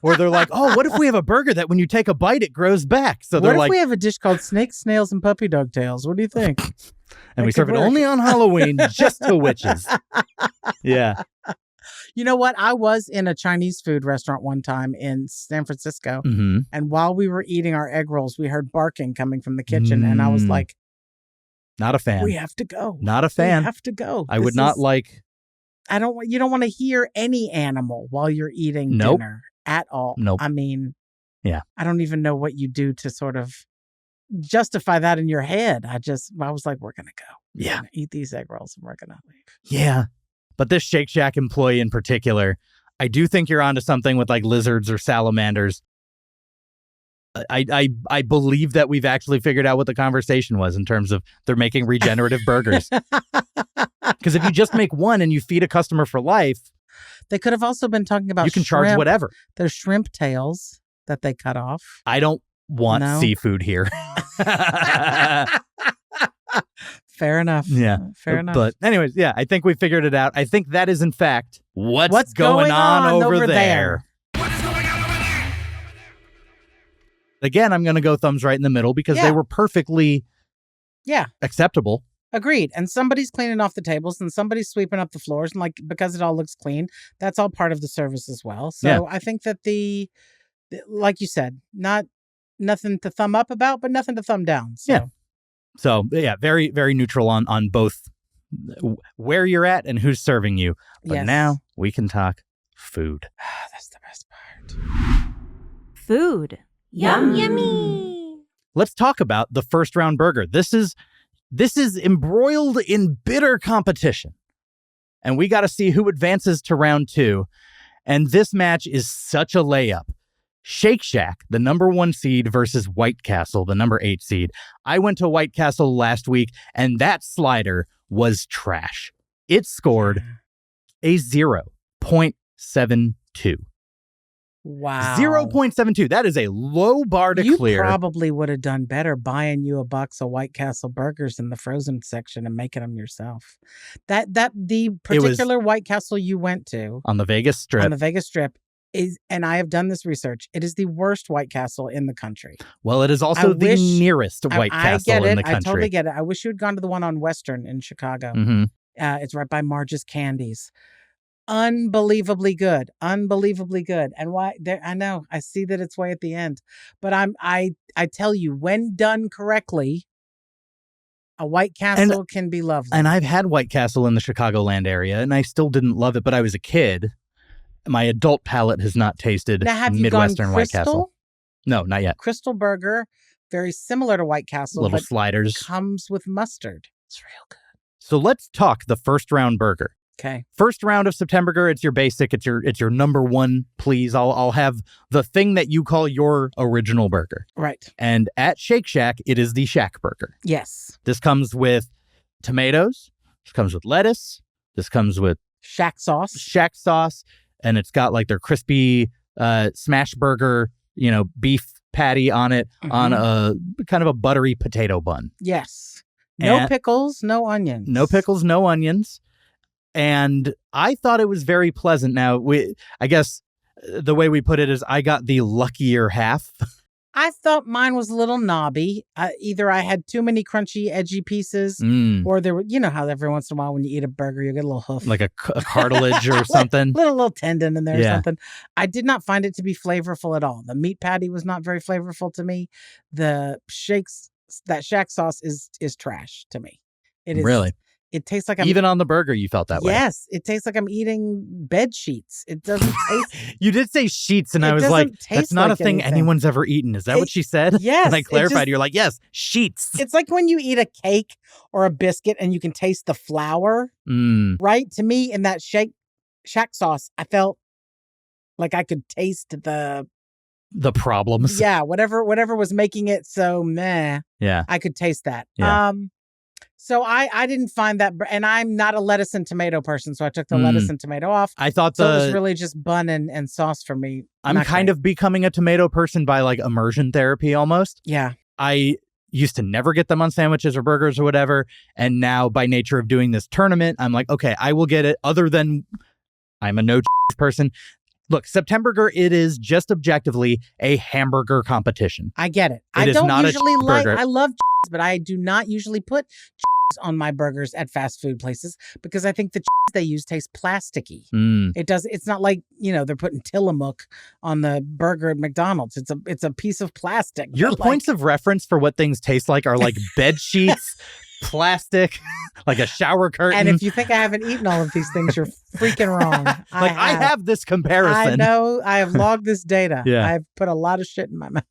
where they're like, oh, what if we have a burger that when you take a bite, it grows back? So they're what if like, we have a dish called snakes, snails, and puppy dog tails? What do you think? and we serve it only on Halloween just to witches. Yeah. You know what? I was in a Chinese food restaurant one time in San Francisco. Mm-hmm. And while we were eating our egg rolls, we heard barking coming from the kitchen. And I was like, not a fan. we have to go. Not a fan. We have to go. I would not like. You don't want to hear any animal while you're eating Nope. dinner at all. Nope. I mean, yeah. I don't even know what you do to sort of justify that in your head. I was like, we're going to go. We're Yeah. gonna eat these egg rolls and we're going to leave. Yeah. But this Shake Shack employee in particular, I do think you're onto something with like lizards or salamanders. I believe that we've actually figured out what the conversation was in terms of they're making regenerative burgers. Because if you just make one and you feed a customer for life, They could have also been talking about you can charge shrimp. whatever. There's shrimp tails that they cut off. I don't want No. seafood here. Fair enough. Yeah. Fair enough. But anyways, yeah, I think we figured it out. I think that is in fact what's going on over there. What is going on over there? Again, I'm going to go thumbs right in the middle because Yeah. they were perfectly acceptable. Agreed. And somebody's cleaning off the tables and somebody's sweeping up the floors. And like, because it all looks clean, that's all part of the service as well. So Yeah. I think that like you said, nothing to thumb up about, but nothing to thumb down. So. Yeah. So yeah, very, very neutral on both where you're at and who's serving you. But Yes. now we can talk food. That's the best part. Food. Yum, yummy. Let's talk about the first round burger. This is embroiled in bitter competition. And we got to see who advances to round 2. And this match is such a layup. Shake Shack, the number 1 seed, versus White Castle, the number 8 seed. I went to White Castle last week, and that slider was trash. It scored a 0.72. Wow. 0.72. That is a low bar to You clear. probably would have done better buying you a box of White Castle burgers in the frozen section and making them yourself. The particular White Castle you went to On the Vegas Strip. on the Vegas Strip is, and I have done this research, it is the worst White Castle in the country. Well, it is also the nearest White Castle I get it. in the country. I totally get it. I wish you had gone to the one on Western in Chicago. Mm-hmm. It's right by Marge's Candies. Unbelievably good. Unbelievably good. And why there, I know I see that it's way at the end, but I tell you, when done correctly, a White Castle can be lovely. And I've had White Castle in the Chicagoland area, and I still didn't love it, but I was a kid. My adult palate has not tasted Now, have you Midwestern gone White Castle. No, not yet. Crystal Burger, very similar to White Castle, Little but sliders. comes with mustard. It's real good. So let's talk the first round burger. Okay. First round of Septemburger, it's your basic, it's your number 1, please. I'll have the thing that you call your original burger. Right. And at Shake Shack, it is the Shackburger. Yes. This comes with tomatoes, this comes with lettuce, this comes with Shack sauce. Shack sauce, and it's got like their crispy Smashburger, beef patty on it on a kind of a buttery potato bun. Yes. No And- pickles, no onions. No pickles, no onions. And I thought it was very pleasant. Now, I guess the way we put it is I got the luckier half. I thought mine was a little knobby. Either I had too many crunchy, edgy pieces, or there were, how every once in a while when you eat a burger, you get a little hoof. Like a cartilage or something. little tendon in there or something. I did not find it to be flavorful at all. The meat patty was not very flavorful to me. The that Shack sauce is trash to me. It is. Really? It tastes like Even on the burger, you felt that way. Yes, it tastes like I'm eating bed sheets. It doesn't taste. You did say sheets, and It I was like, doesn't that's taste not like a thing anything. anyone's ever eaten. Is that what she said? Yes, And I it clarified, just- you're like, yes, sheets. It's like when you eat a cake or a biscuit and you can taste the flour, right? To me, in that Shack sauce, I felt like I could taste the problems. whatever was making it so meh. Yeah. I could taste that. Yeah. So I didn't find that, and I'm not a lettuce and tomato person, so I took the lettuce and tomato off. I thought so it was really just bun and sauce for me. I'm kind of becoming a tomato person by like immersion therapy almost. Yeah. I used to never get them on sandwiches or burgers or whatever. And now by nature of doing this tournament, I'm like, okay, I will get it other than I'm a no person. Look, Septemburger, it is just objectively a hamburger competition. I get it. It I is don't not a usually burger. I love but I do not usually put on my burgers at fast food places because I think the they use tastes plasticky. It's not like, they're putting Tillamook on the burger at McDonald's. It's a piece of plastic. Your points of reference for what things taste like are like bed sheets, plastic, like a shower curtain. And if you think I haven't eaten all of these things, you're freaking wrong. I have this comparison. I know. I have logged this data. Yeah. I've put a lot of shit in my mouth.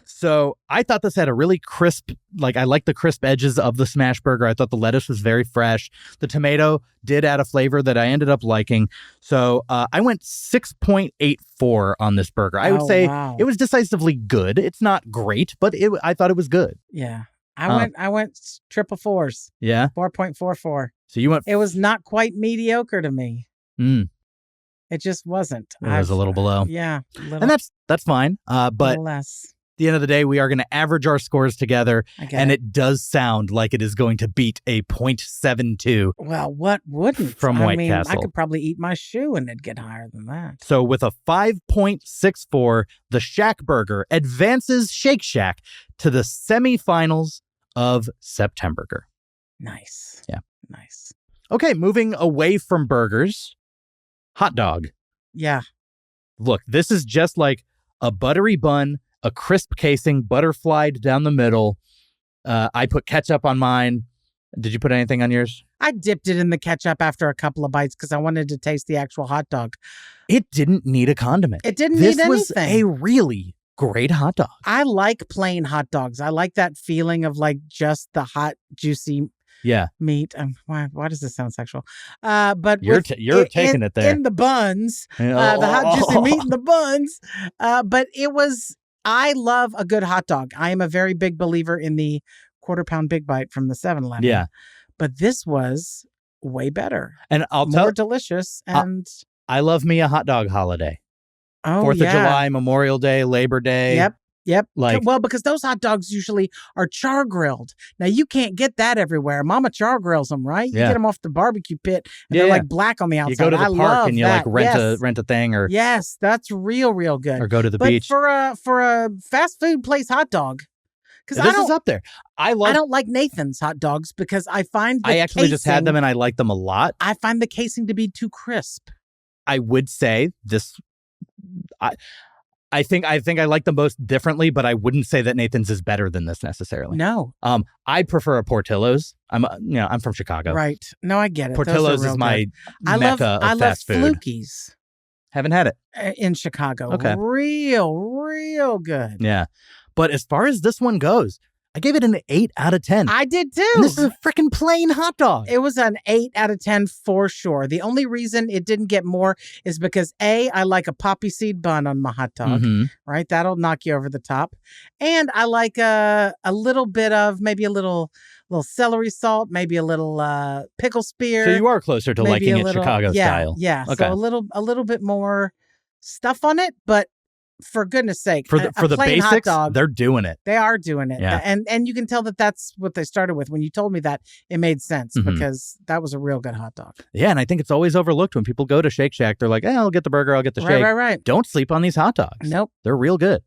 So I thought this had a really crisp, I like the crisp edges of the smash burger. I thought the lettuce was very fresh. The tomato did add a flavor that I ended up liking. So I went 6.84 on this burger. I would say it was decisively good. It's not great, but I thought it was good. Yeah. I went triple fours. Yeah. 4.44. So you went. It was not quite mediocre to me. It just wasn't. It was a little below. Yeah. And that's fine. But less. At the end of the day, we are going to average our scores together. And it does sound like it is going to beat a 0.72. Well, what wouldn't? From White Castle. I could probably eat my shoe and it'd get higher than that. So with a 5.64, the Shackburger advances Shake Shack to the semifinals of Septemburger. Nice. Yeah. Nice. Okay, moving away from burgers, hot dog. Yeah. Look, this is just like a buttery bun, a crisp casing, butterflied down the middle. I put ketchup on mine. Did you put anything on yours? I dipped it in the ketchup after a couple of bites because I wanted to taste the actual hot dog. It didn't need a condiment. It didn't need anything. This was a really great hot dog. I like plain hot dogs. I like that feeling of like just the hot, juicy meat. Why does this sound sexual? But you're taking it there in the buns, the hot, juicy meat in the buns. But it was. I love a good hot dog. I am a very big believer in the quarter-pound Big Bite from the 7-Eleven. Yeah, but this was way better and more delicious. And I love me a hot dog holiday. 4th of July, Memorial Day, Labor Day. Yep. Like, well, because those hot dogs usually are char grilled. Now you can't get that everywhere. Mama char grills them, right? You get them off the barbecue pit, and they're like black on the outside. You go to the park and you that. rent a thing, or yes, that's real good. Or go to the beach for a fast food place hot dog. Because this is up there. I don't like Nathan's hot dogs because I find I actually just had them and I like them a lot. I find the casing to be too crisp. I would say this. I think I like them both differently, but I wouldn't say that Nathan's is better than this necessarily. No. I prefer a Portillo's. I'm from Chicago. Right. No, I get it. Portillo's is my mecca of fast food. I love Flukies. Haven't had it. In Chicago. Okay. Real good. Yeah. But as far as this one goes, I gave it an 8 out of 10. I did too. And this is a freaking plain hot dog. It was an 8 out of 10 for sure. The only reason it didn't get more is because I like a poppy seed bun on my hot dog, right? That'll knock you over the top. And I like a little bit of maybe a little celery salt, maybe a little pickle spear. So you are closer to liking it Chicago style. Yeah. Okay. So a little bit more stuff on it, but for goodness sake, For the plain hot basics, dog, they're doing it. they are doing it. Yeah. And you can tell that that's what they started with. When you told me that, it made sense because that was a real good hot dog. Yeah, and I think it's always overlooked when people go to Shake Shack. They're like, I'll get the burger, I'll get the shake. Right. Don't sleep on these hot dogs. Nope. They're real good.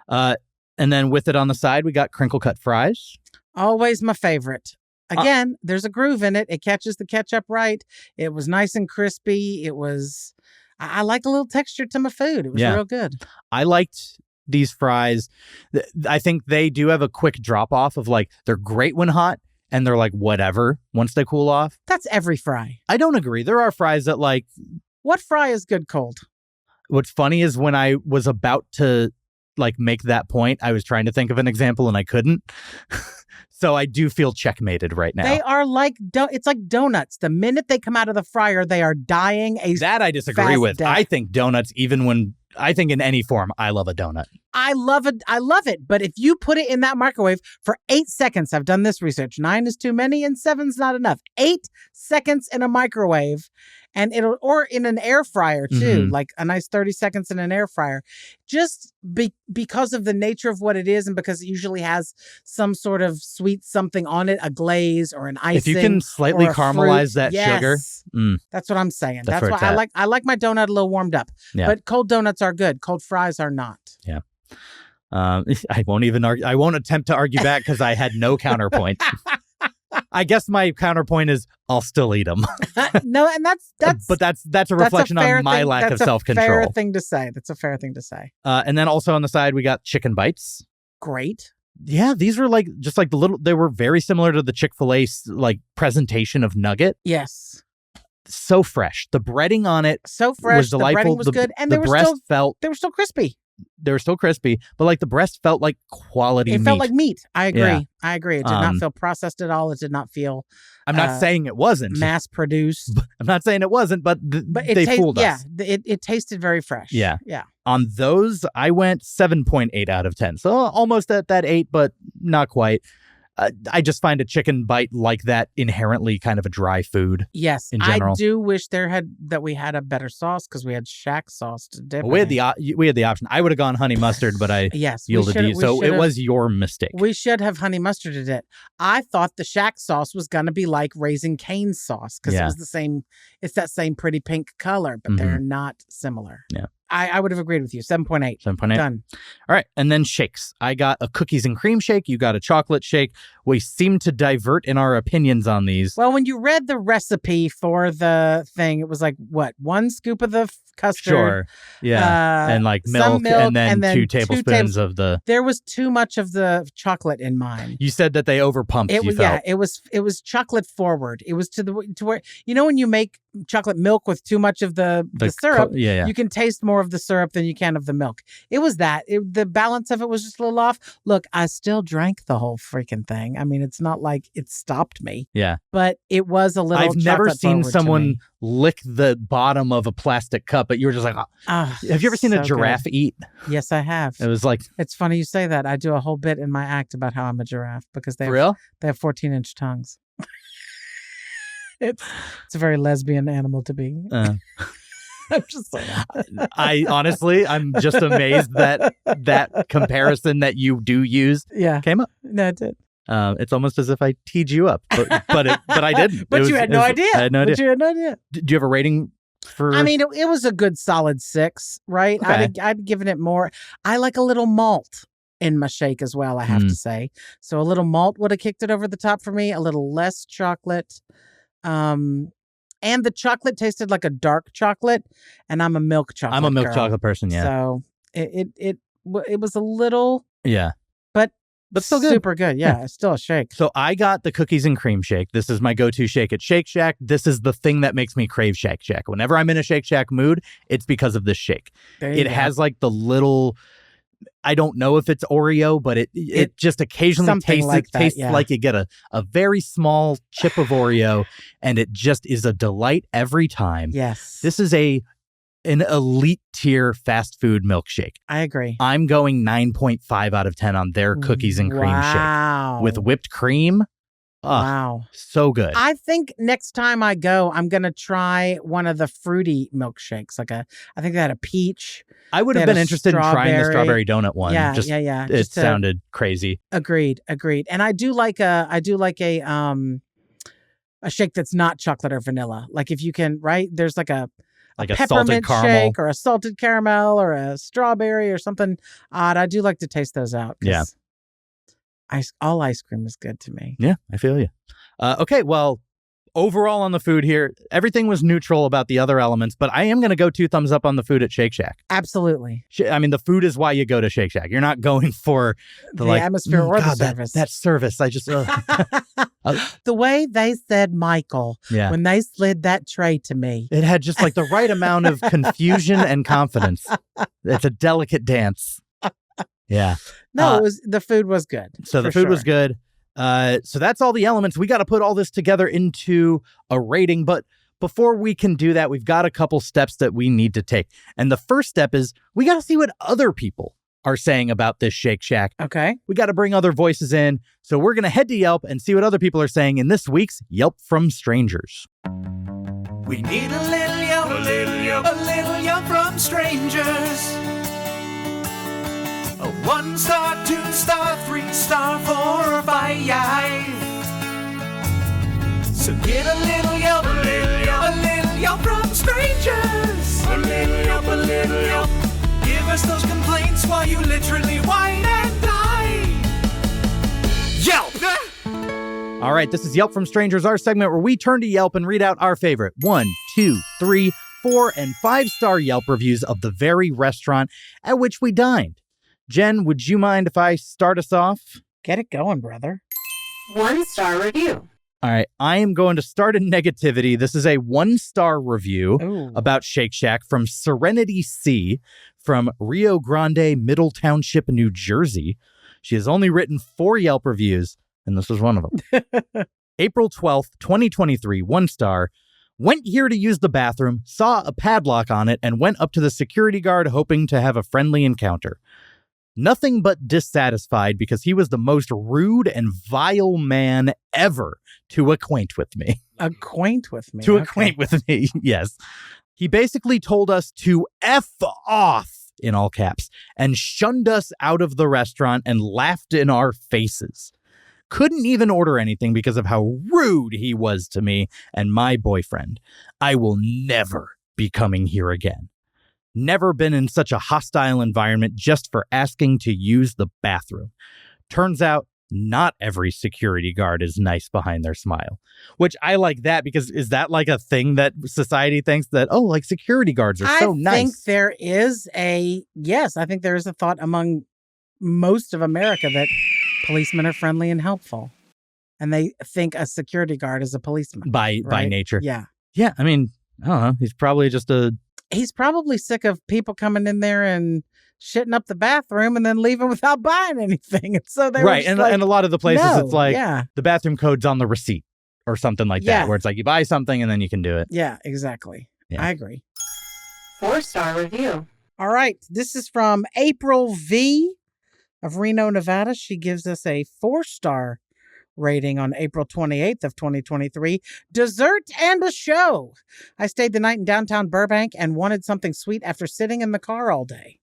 And then with it on the side, we got Crinkle-Cut Fries. Always my favorite. Again, there's a groove in it. It catches the ketchup right. It was nice and crispy. It was, I like a little texture to my food. It was real good. I liked these fries. I think they do have a quick drop off of like, they're great when hot and they're like whatever once they cool off. That's every fry. I don't agree. There are fries that like. What fry is good cold? What's funny is when I was about to like make that point, I was trying to think of an example and I couldn't. So I do feel checkmated right now. They are like, it's like donuts. The minute they come out of the fryer, they are dying a That I disagree fast with. death. I think donuts, even when, I think in any form, I love a donut. I love it. But if you put it in that microwave for 8 seconds, I've done this research. 9 is too many and 7's not enough. 8 seconds in a microwave, and or in an air fryer too, like a nice 30 seconds in an air fryer, just because of the nature of what it is, and because it usually has some sort of sweet something on it, a glaze or an icing. If you can slightly or a caramelize fruit, that sugar, that's what I'm saying. That's That's where why it's I like my donut a little warmed up. Yeah. But cold donuts are good. Cold fries are not. Yeah. I won't even argue. I won't attempt to argue back because I had no counterpoint. I guess my counterpoint is I'll still eat them. No, and that's a reflection on my lack of self-control. That's a fair thing to say. That's a fair thing to say. And then also on the side, we got chicken bites. Great. Yeah, these were like just like they were very similar to the Chick-fil-A like presentation of nugget. Yes. So fresh. The breading on it so fresh. was delightful. The breading was good, and they were still crispy. They were still crispy, but like the breast felt like quality meat. It felt like meat. I agree. Yeah. I agree. It did not feel processed at all. It did not feel. I'm not saying it wasn't mass produced. I'm not saying it wasn't, but they fooled us. Yeah, it tasted very fresh. Yeah. Yeah. On those, I went 7.8 out of 10. So almost at that 8, but not quite. I just find a chicken bite like that inherently kind of a dry food. Yes, in general. I do wish we had a better sauce because we had Shack sauce to dip. We had the option. I would have gone honey mustard, but I yielded to you. So it was your mistake. We should have honey mustarded it. I thought the Shack sauce was gonna be like Raising Cane sauce because it was the same. It's that same pretty pink color, but they're not similar. Yeah. I would have agreed with you. 7.8. 7.8. Done. All right. And then shakes. I got a cookies and cream shake. You got a chocolate shake. We seem to divert in our opinions on these. Well, when you read the recipe for the thing, it was like, what, 1 scoop of the custard? Sure. Yeah. And like milk and then 2 tablespoons of the... There was too much of the chocolate in mine. You said that they overpumped, you felt. Yeah, it was chocolate forward. It was to where, you know, when you make chocolate milk with too much of the syrup, you can taste more of the syrup than you can of the milk. It was that. The balance of it was just a little off. Look, I still drank the whole freaking thing. I mean, it's not like it stopped me. Yeah. But it was a little I've never seen someone lick the bottom of a plastic cup, but you were just like, have you ever seen a giraffe eat? Yes, I have. It was like... It's funny you say that. I do a whole bit in my act about how I'm a giraffe because they have 14-inch tongues. It's a very lesbian animal to be. I'm just saying. I'm just amazed that comparison that you do use came up. No, it did. It's almost as if I teed you up, but I didn't. But you had no idea. I had no idea. But you had no idea. Do you have a rating for? I mean, it was a good solid 6, right? Okay. I'd given it more. I like a little malt in my shake as well, I have to say. So a little malt would have kicked it over the top for me. A little less chocolate. And the chocolate tasted like a dark chocolate, and I'm a milk chocolate. I'm a milk chocolate person, yeah. So it was a little, but still good. Super good, yeah. It's still a shake. So I got the cookies and cream shake. This is my go-to shake at Shake Shack. This is the thing that makes me crave Shake Shack. Whenever I'm in a Shake Shack mood, it's because of this shake. It has like the little. I don't know if it's Oreo, but it just occasionally tastes like you get a very small chip of Oreo, and it just is a delight every time. Yes. This is an elite tier fast food milkshake. I agree. I'm going 9.5 out of 10 on their cookies and cream shake. With whipped cream. Wow. So good. I think next time I go, I'm going to try one of the fruity milkshakes. I think they had a peach. I would have They had been a interested in trying the strawberry donut one. Yeah, Just, yeah. It sounded crazy. Agreed. And I do like a shake that's not chocolate or vanilla. Like if you can, right? There's like a salted peppermint caramel shake or a salted caramel or a strawberry or something odd. I do like to taste those out. Yeah. All ice cream is good to me. Yeah, I feel you. Okay, well, overall on the food here, everything was neutral about the other elements, but I am going to go 2 thumbs up on the food at Shake Shack. Absolutely. I mean, the food is why you go to Shake Shack. You're not going for the atmosphere or the service. That service, I just... the way they said Michael when they slid that tray to me. It had just like the right amount of confusion and confidence. It's a delicate dance. Yeah. No, the food was good. So the food was good. So that's all the elements. We got to put all this together into a rating. But before we can do that, we've got a couple steps that we need to take. And the first step is we got to see what other people are saying about this Shake Shack. Okay. We got to bring other voices in. So we're going to head to Yelp and see what other people are saying in this week's Yelp from Strangers. We need a little Yelp, a little Yelp from strangers. A 1-star, 2-star, 3-star, 4 or 5. So get a little Yelp, a little Yelp from strangers. A little Yelp. Give us those complaints while you literally whine and die. Yelp! All right, this is Yelp from Strangers, our segment where we turn to Yelp and read out our favorite 1, 2, 3, 4, and 5-star Yelp reviews of the very restaurant at which we dined. Jen, would you mind if I start us off? Get it going, brother. 1-star review. All right, I am going to start in negativity. This is a 1-star review about Shake Shack from Serenity C from Rio Grande, Middle Township, New Jersey. She has only written 4 Yelp reviews, and this was one of them. April 12th, 2023, 1-star. Went here to use the bathroom, saw a padlock on it, and went up to the security guard hoping to have a friendly encounter. Nothing but dissatisfied because he was the most rude and vile man ever to acquaint with me. Acquaint with me? Acquaint with me, yes. He basically told us to F off, in all caps, and shunned us out of the restaurant and laughed in our faces. Couldn't even order anything because of how rude he was to me and my boyfriend. I will never be coming here again. Never been in such a hostile environment just for asking to use the bathroom. Turns out, not every security guard is nice behind their smile. Which I like that because is that like a thing that society thinks that, oh, like security guards are so nice? I think there is a thought among most of America that policemen are friendly and helpful. And they think a security guard is a policeman. By nature. Yeah. Yeah, I mean, I don't know. He's probably sick of people coming in there and shitting up the bathroom and then leaving without buying anything. And so they and a lot of the places it's like the bathroom code's on the receipt or something like that, where it's like you buy something and then you can do it. Yeah, exactly. Yeah. I agree. 4-star review. All right. This is from April V of Reno, Nevada. She gives us a 4-star rating on April 28th of 2023. Dessert and a show. I stayed the night in downtown Burbank and wanted something sweet after sitting in the car all day.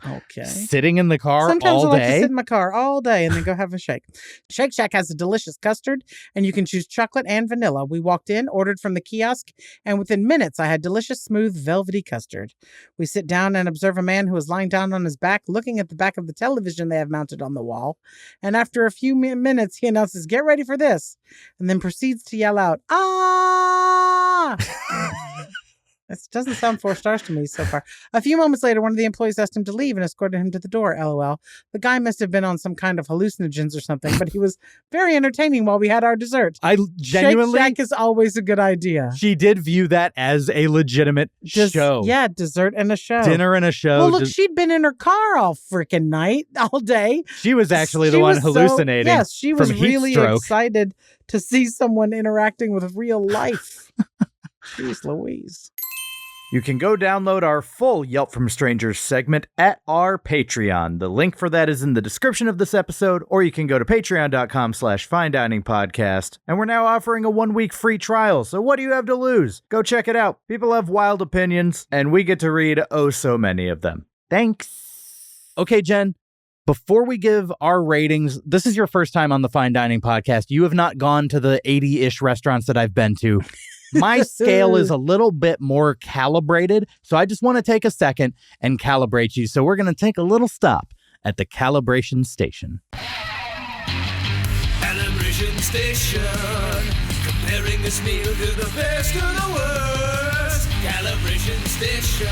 Okay. Sitting in the car Sometimes all I like day? to sit in my car all day and then go have a shake. Shake Shack has a delicious custard, and you can choose chocolate and vanilla. We walked in, ordered from the kiosk, and within minutes, I had delicious, smooth, velvety custard. We sit down and observe a man who is lying down on his back, looking at the back of the television they have mounted on the wall. And after a few minutes, he announces, "Get ready for this," and then proceeds to yell out, "Ah!" This doesn't sound 4 stars to me so far. A few moments later, one of the employees asked him to leave and escorted him to the door. LOL. The guy must have been on some kind of hallucinogens or something, but he was very entertaining while we had our dessert. I genuinely... Shake Shack is always a good idea. She did view that as a legitimate show. Yeah, dessert and a show. Dinner and a show. Well, look, she'd been in her car all freaking night, all day. She was actually the one hallucinating. Yes, she was really stroke. excited to see someone interacting with real life. Jeez Louise. You can go download our full Yelp from Strangers segment at our Patreon. The link for that is in the description of this episode, or you can go to patreon.com/finediningpodcast. And we're now offering a 1-week free trial, so what do you have to lose? Go check it out. People have wild opinions, and we get to read oh so many of them. Thanks. Okay, Jen, before we give our ratings, this is your first time on the Fine Dining Podcast. You have not gone to the 80-ish restaurants that I've been to. My scale is a little bit more calibrated, so I just want to take a second and calibrate you. So we're going to take a little stop at the calibration station. Calibration station, comparing this meal to the best of the worst. Calibration station,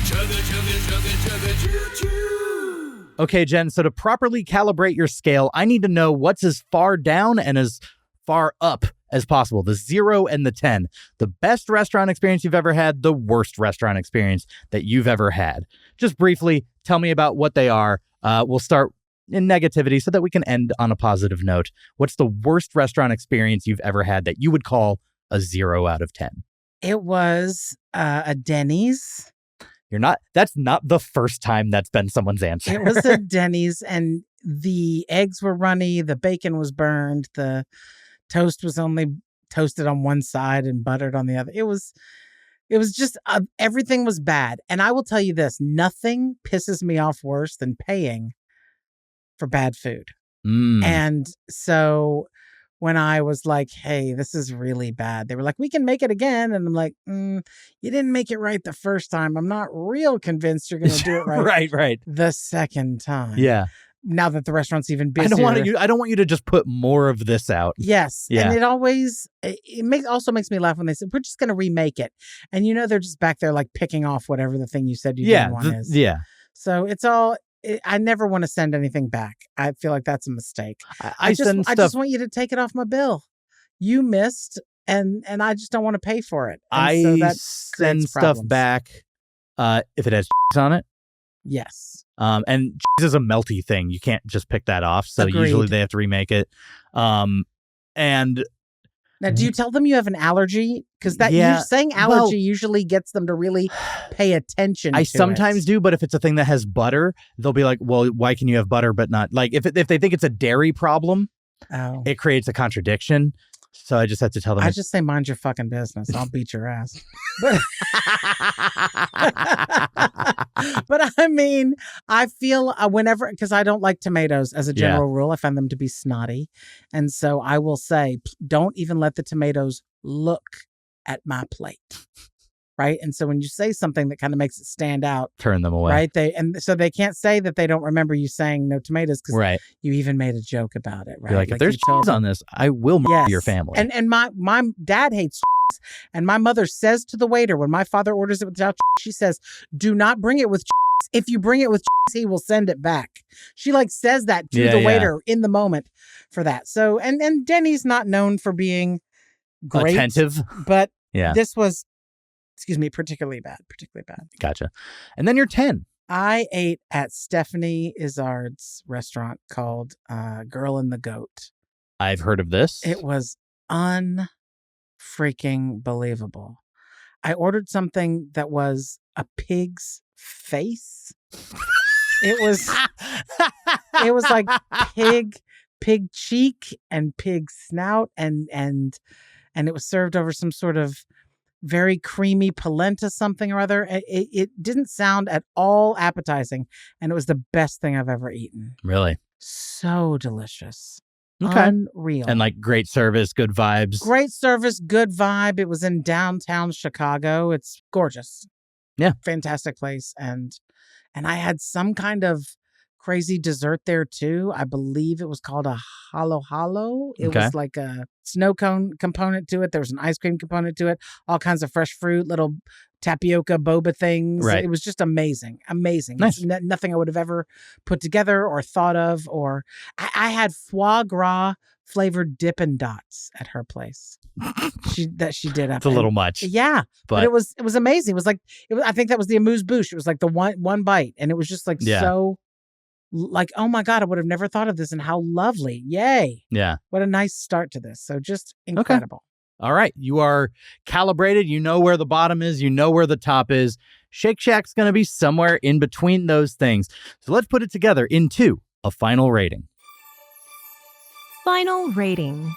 chugga, chugga, chugga, chugga, choo, choo. Okay, Jen, so to properly calibrate your scale, I need to know what's as far down and as far up as possible, the 0 and the 10. The best restaurant experience you've ever had, the worst restaurant experience that you've ever had. Just briefly, tell me about what they are. We'll start in negativity so that we can end on a positive note. What's the worst restaurant experience you've ever had that you would call a 0 out of 10? It was a Denny's. That's not the first time that's been someone's answer. It was a Denny's, and the eggs were runny, the bacon was burned, the toast was only toasted on one side and buttered on the other. It was just everything was bad. And I will tell you this, nothing pisses me off worse than paying for bad food. And so when I was like, hey, this is really bad, they were like, we can make it again. And I'm like, you didn't make it right the first time. I'm not real convinced you're going to do it right. right. The second time. Yeah. Now that the restaurant's even busier. I don't want you to just put more of this out. Yes. Yeah. And it also makes me laugh when they say, we're just going to remake it. And they're just back there like picking off whatever the thing you said you didn't want is. Yeah. So it's I never want to send anything back. I feel like that's a mistake. I just want you to take it off my bill. You missed and I just don't want to pay for it. And so that send stuff problems. back if it has on it. Yes. And cheese is a melty thing. You can't just pick that off. So Agreed. Usually they have to remake it. And now, do you tell them you have an allergy? Because saying allergy usually gets them to really pay attention. I sometimes do, but if it's a thing that has butter, they'll be like, "Well, why can you have butter but not?" Like if they think it's a dairy problem, it creates a contradiction. So I just have to tell them. I just say, mind your fucking business. I'll beat your ass. But I mean, I feel whenever, because I don't like tomatoes as a general rule, I find them to be snotty. And so I will say, don't even let the tomatoes look at my plate. Right. And so when you say something that kind of makes it stand out, turn them away. Right. So they can't say that they don't remember you saying no tomatoes because you even made a joke about it. Right. You're like, if there's cheese on this, I will murder your family. And my dad hates cheese. And my mother says to the waiter, when my father orders it without cheese, she says, do not bring it with cheese. If you bring it with cheese, he will send it back. She says that to the waiter in the moment for that. So, and Denny's not known for being great. Attentive. But this was, particularly bad. Gotcha. And then you're 10. I ate at Stephanie Izzard's restaurant called Girl and the Goat. I've heard of this. It was unfreaking believable. I ordered something that was a pig's face. It was like pig cheek and pig snout and it was served over some sort of very creamy polenta something or other. It didn't sound at all appetizing, and it was the best thing I've ever eaten. Really? So delicious. Okay. Unreal. And great service, good vibes. Great service, good vibe. It was in downtown Chicago. It's gorgeous. Yeah. Fantastic place. And I had some kind of crazy dessert there too. I believe it was called a halo. It was like a snow cone component to it. There was an ice cream component to it. All kinds of fresh fruit, little tapioca boba things. Right. It was just amazing. Nice. Nothing I would have ever put together or thought of. Or I had foie gras flavored Dippin' Dots at her place. She did. It's a little much. Yeah, but it was amazing. It was like I think that was the amuse-bouche. It was like the one bite, and it was just so. Like, oh my God, I would have never thought of this, and how lovely. Yay. Yeah. What a nice start to this. So just incredible. All right. You are calibrated. You know where the bottom is. You know where the top is. Shake Shack's going to be somewhere in between those things. So let's put it together into a final rating. Final rating.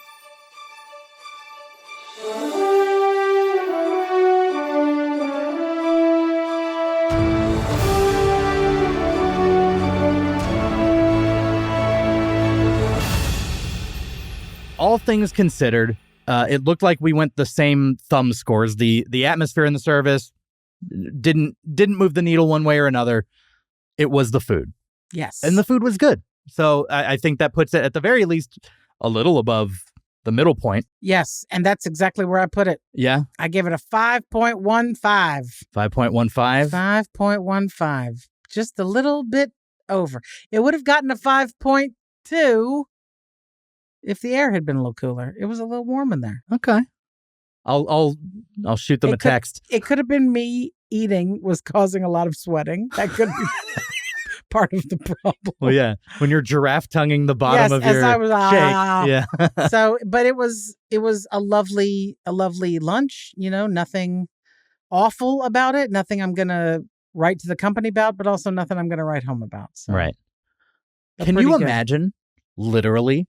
All things considered, it looked like we went the same thumb scores. The atmosphere in the service didn't move the needle one way or another. It was the food. Yes. And the food was good. So I think that puts it at the very least a little above the middle point. Yes. And that's exactly where I put it. Yeah. I give it a 5.15. 5.15. 5.15. Just a little bit over. It would have gotten a 5.2 if the air had been a little cooler. It was a little warm in there. Okay. I'll shoot them a text. It could have been me eating was causing a lot of sweating. That could be part of the problem. Well, yeah. When you're giraffe tonguing the bottom of your I was, shake. Yeah. So, but it was a lovely lunch, nothing awful about it. Nothing I'm going to write to the company about, but also nothing I'm going to write home about. So, right. Can you imagine literally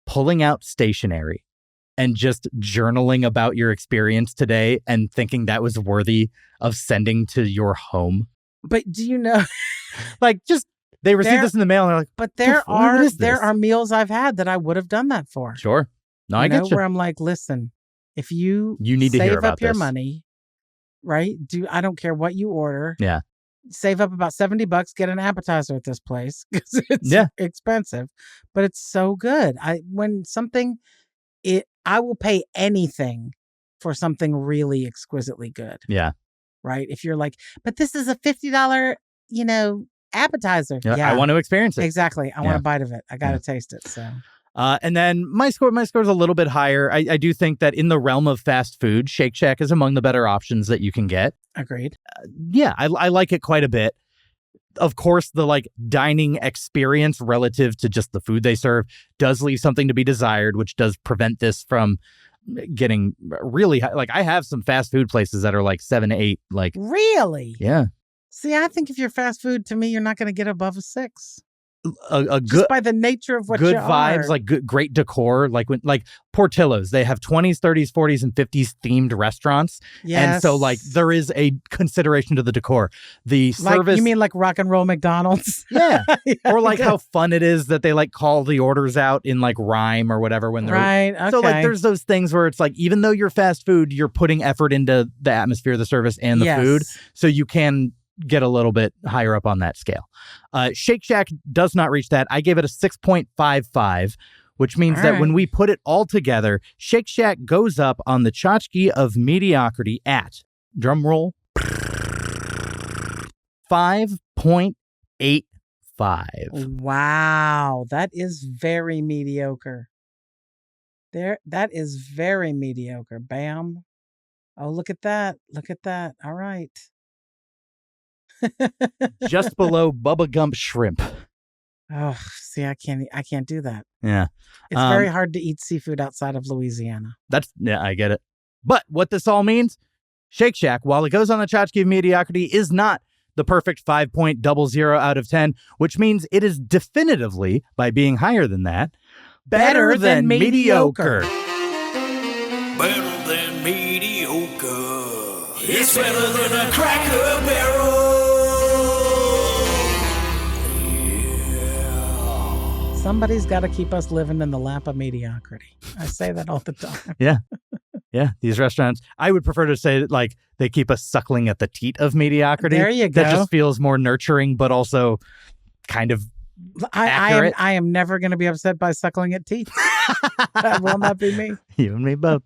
pulling out stationery and just journaling about your experience today and thinking that was worthy of sending to your home? But do you know, like, just they receive this in the mail and they're like, but there are meals I've had that I would have done that for. Sure. No, I get you. Where I'm like, listen, if you need to hear about save up your this. money, right? I don't care what you order. Yeah. Save up about $70, get an appetizer at this place because it's expensive, but it's so good. I will pay anything for something really exquisitely good. Yeah. Right. If you're like, but this is a $50, appetizer. Yeah. I want to experience it. Exactly. I want a bite of it. I got to taste it. So. And then my score's a little bit higher. I do think that in the realm of fast food, Shake Shack is among the better options that you can get. Agreed. I like it quite a bit. Of course, the dining experience relative to just the food they serve does leave something to be desired, which does prevent this from getting really high. Like, I have some fast food places that are like 7, 8. Like, really? Yeah. See, I think if you're fast food, to me, you're not going to get above a 6. A good, just by the nature of what you are. Good vibes, like great decor, like Portillo's, they have 20s, 30s, 40s, and 50s themed restaurants. Yes. And so there is a consideration to the decor. The service, you mean like rock and roll McDonald's? Yeah. Or how fun it is that they call the orders out in rhyme or whatever when they're right. Okay. So there's those things where it's even though you're fast food, you're putting effort into the atmosphere, the service, and the food, so you can get a little bit higher up on that scale. Shake Shack does not reach that. I gave it a 6.55, which means that when we put it all together, Shake Shack goes up on the tchotchke of mediocrity at, drum roll, 5.85. Wow, that is very mediocre. That is very mediocre. Bam. Oh, look at that. Look at that. All right. Just below Bubba Gump shrimp. Oh, see, I can't do that. Yeah. It's very hard to eat seafood outside of Louisiana. I get it. But what this all means, Shake Shack, while it goes on the tchotchke of mediocrity, is not the perfect 5.00 out of 10, which means it is definitively, by being higher than that, better than mediocre. Better than mediocre. It's better than a Cracker Barrel. Somebody's got to keep us living in the lap of mediocrity. I say that all the time. Yeah. Yeah. These restaurants, I would prefer to say that they keep us suckling at the teat of mediocrity. There you go. That just feels more nurturing, but also kind of accurate. I am never going to be upset by suckling at teeth. That will not be me. You and me both.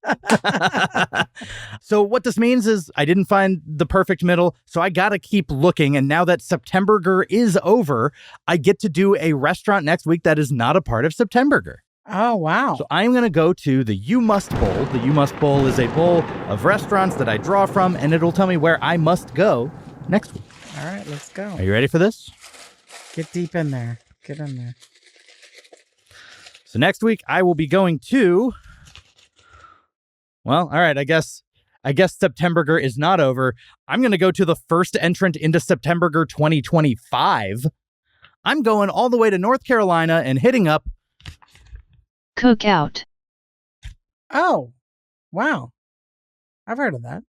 So what this means is I didn't find the perfect middle, so I got to keep looking. And now that Septemburger is over, I get to do a restaurant next week that is not a part of Septemburger. Oh, wow. So I'm going to go to the You Must Bowl. The You Must Bowl is a bowl of restaurants that I draw from, and it'll tell me where I must go next week. All right, let's go. Are you ready for this? Get deep in there. Get in there. So next week, I will be going to Well, all right. I guess Septemburger is not over. I'm going to go to the first entrant into Septemburger 2025. I'm going all the way to North Carolina and hitting up Cookout. Oh, wow. I've heard of that.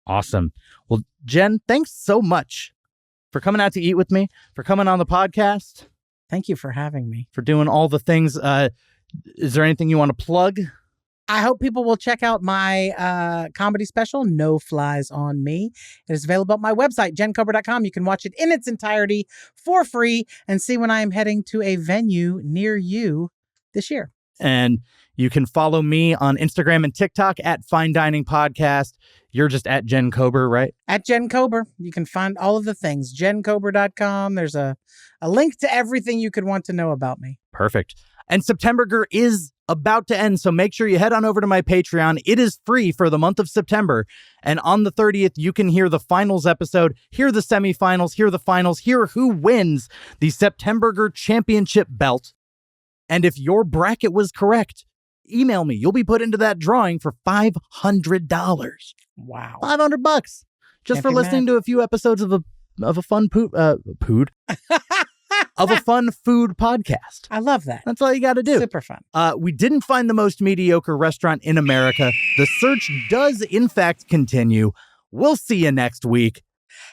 Awesome. Well, Jen, thanks so much for coming out to eat with me, for coming on the podcast, Thank you for having me. for doing all the things. Is there anything you want to plug? I hope people will check out my comedy special, No Flies on Me. It is available at my website, jencobra.com. You can watch it in its entirety for free and see when I am heading to a venue near you this year. And you can follow me on Instagram and TikTok at Fine Dining Podcast. You're just at Jen Kober, right? At Jen Kober, you can find all of the things, jencobra.com. There's a link to everything you could want to know about me. Perfect. And Septemburger is about to end, so make sure you head on over to my Patreon. It is free for the month of September. And on the 30th, you can hear the finals episode, hear the semifinals, hear the finals, hear who wins the Septemburger Championship belt. And if your bracket was correct, email me. You'll be put into that drawing for $500. Wow. $500 just for listening to a few episodes of a fun of a fun food podcast. I love that. That's all you got to do. Super fun. We didn't find the most mediocre restaurant in America. The search does, in fact, continue. We'll see you next week.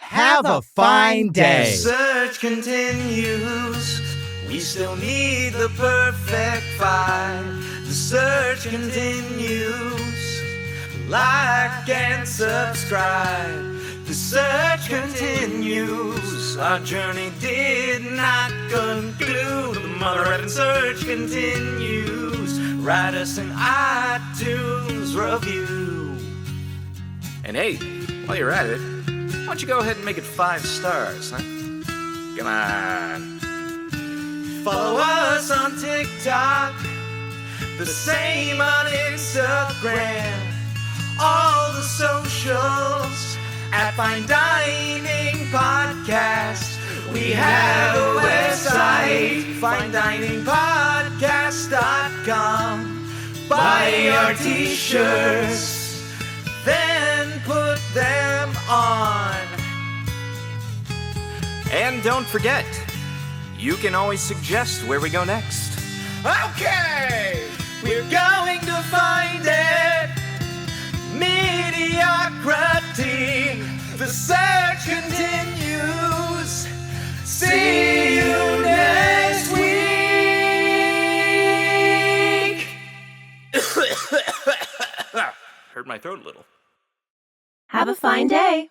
Have a fine day. Search continues. We still need the perfect five. The search continues. Like and subscribe. The search continues. Our journey did not conclude. The mother effing search continues. Write us an iTunes review. And hey, while you're at it, why don't you go ahead and make it 5 stars, huh? Come on. Follow us on TikTok, the same on Instagram, all the socials at Fine Dining Podcast. We have a website, finediningpodcast.com. Buy our t-shirts, then put them on. And don't forget, you can always suggest where we go next. Okay, we're going to find it. Mediocrity. The search continues. See you next week. Hurt my throat a little. Have a fine day.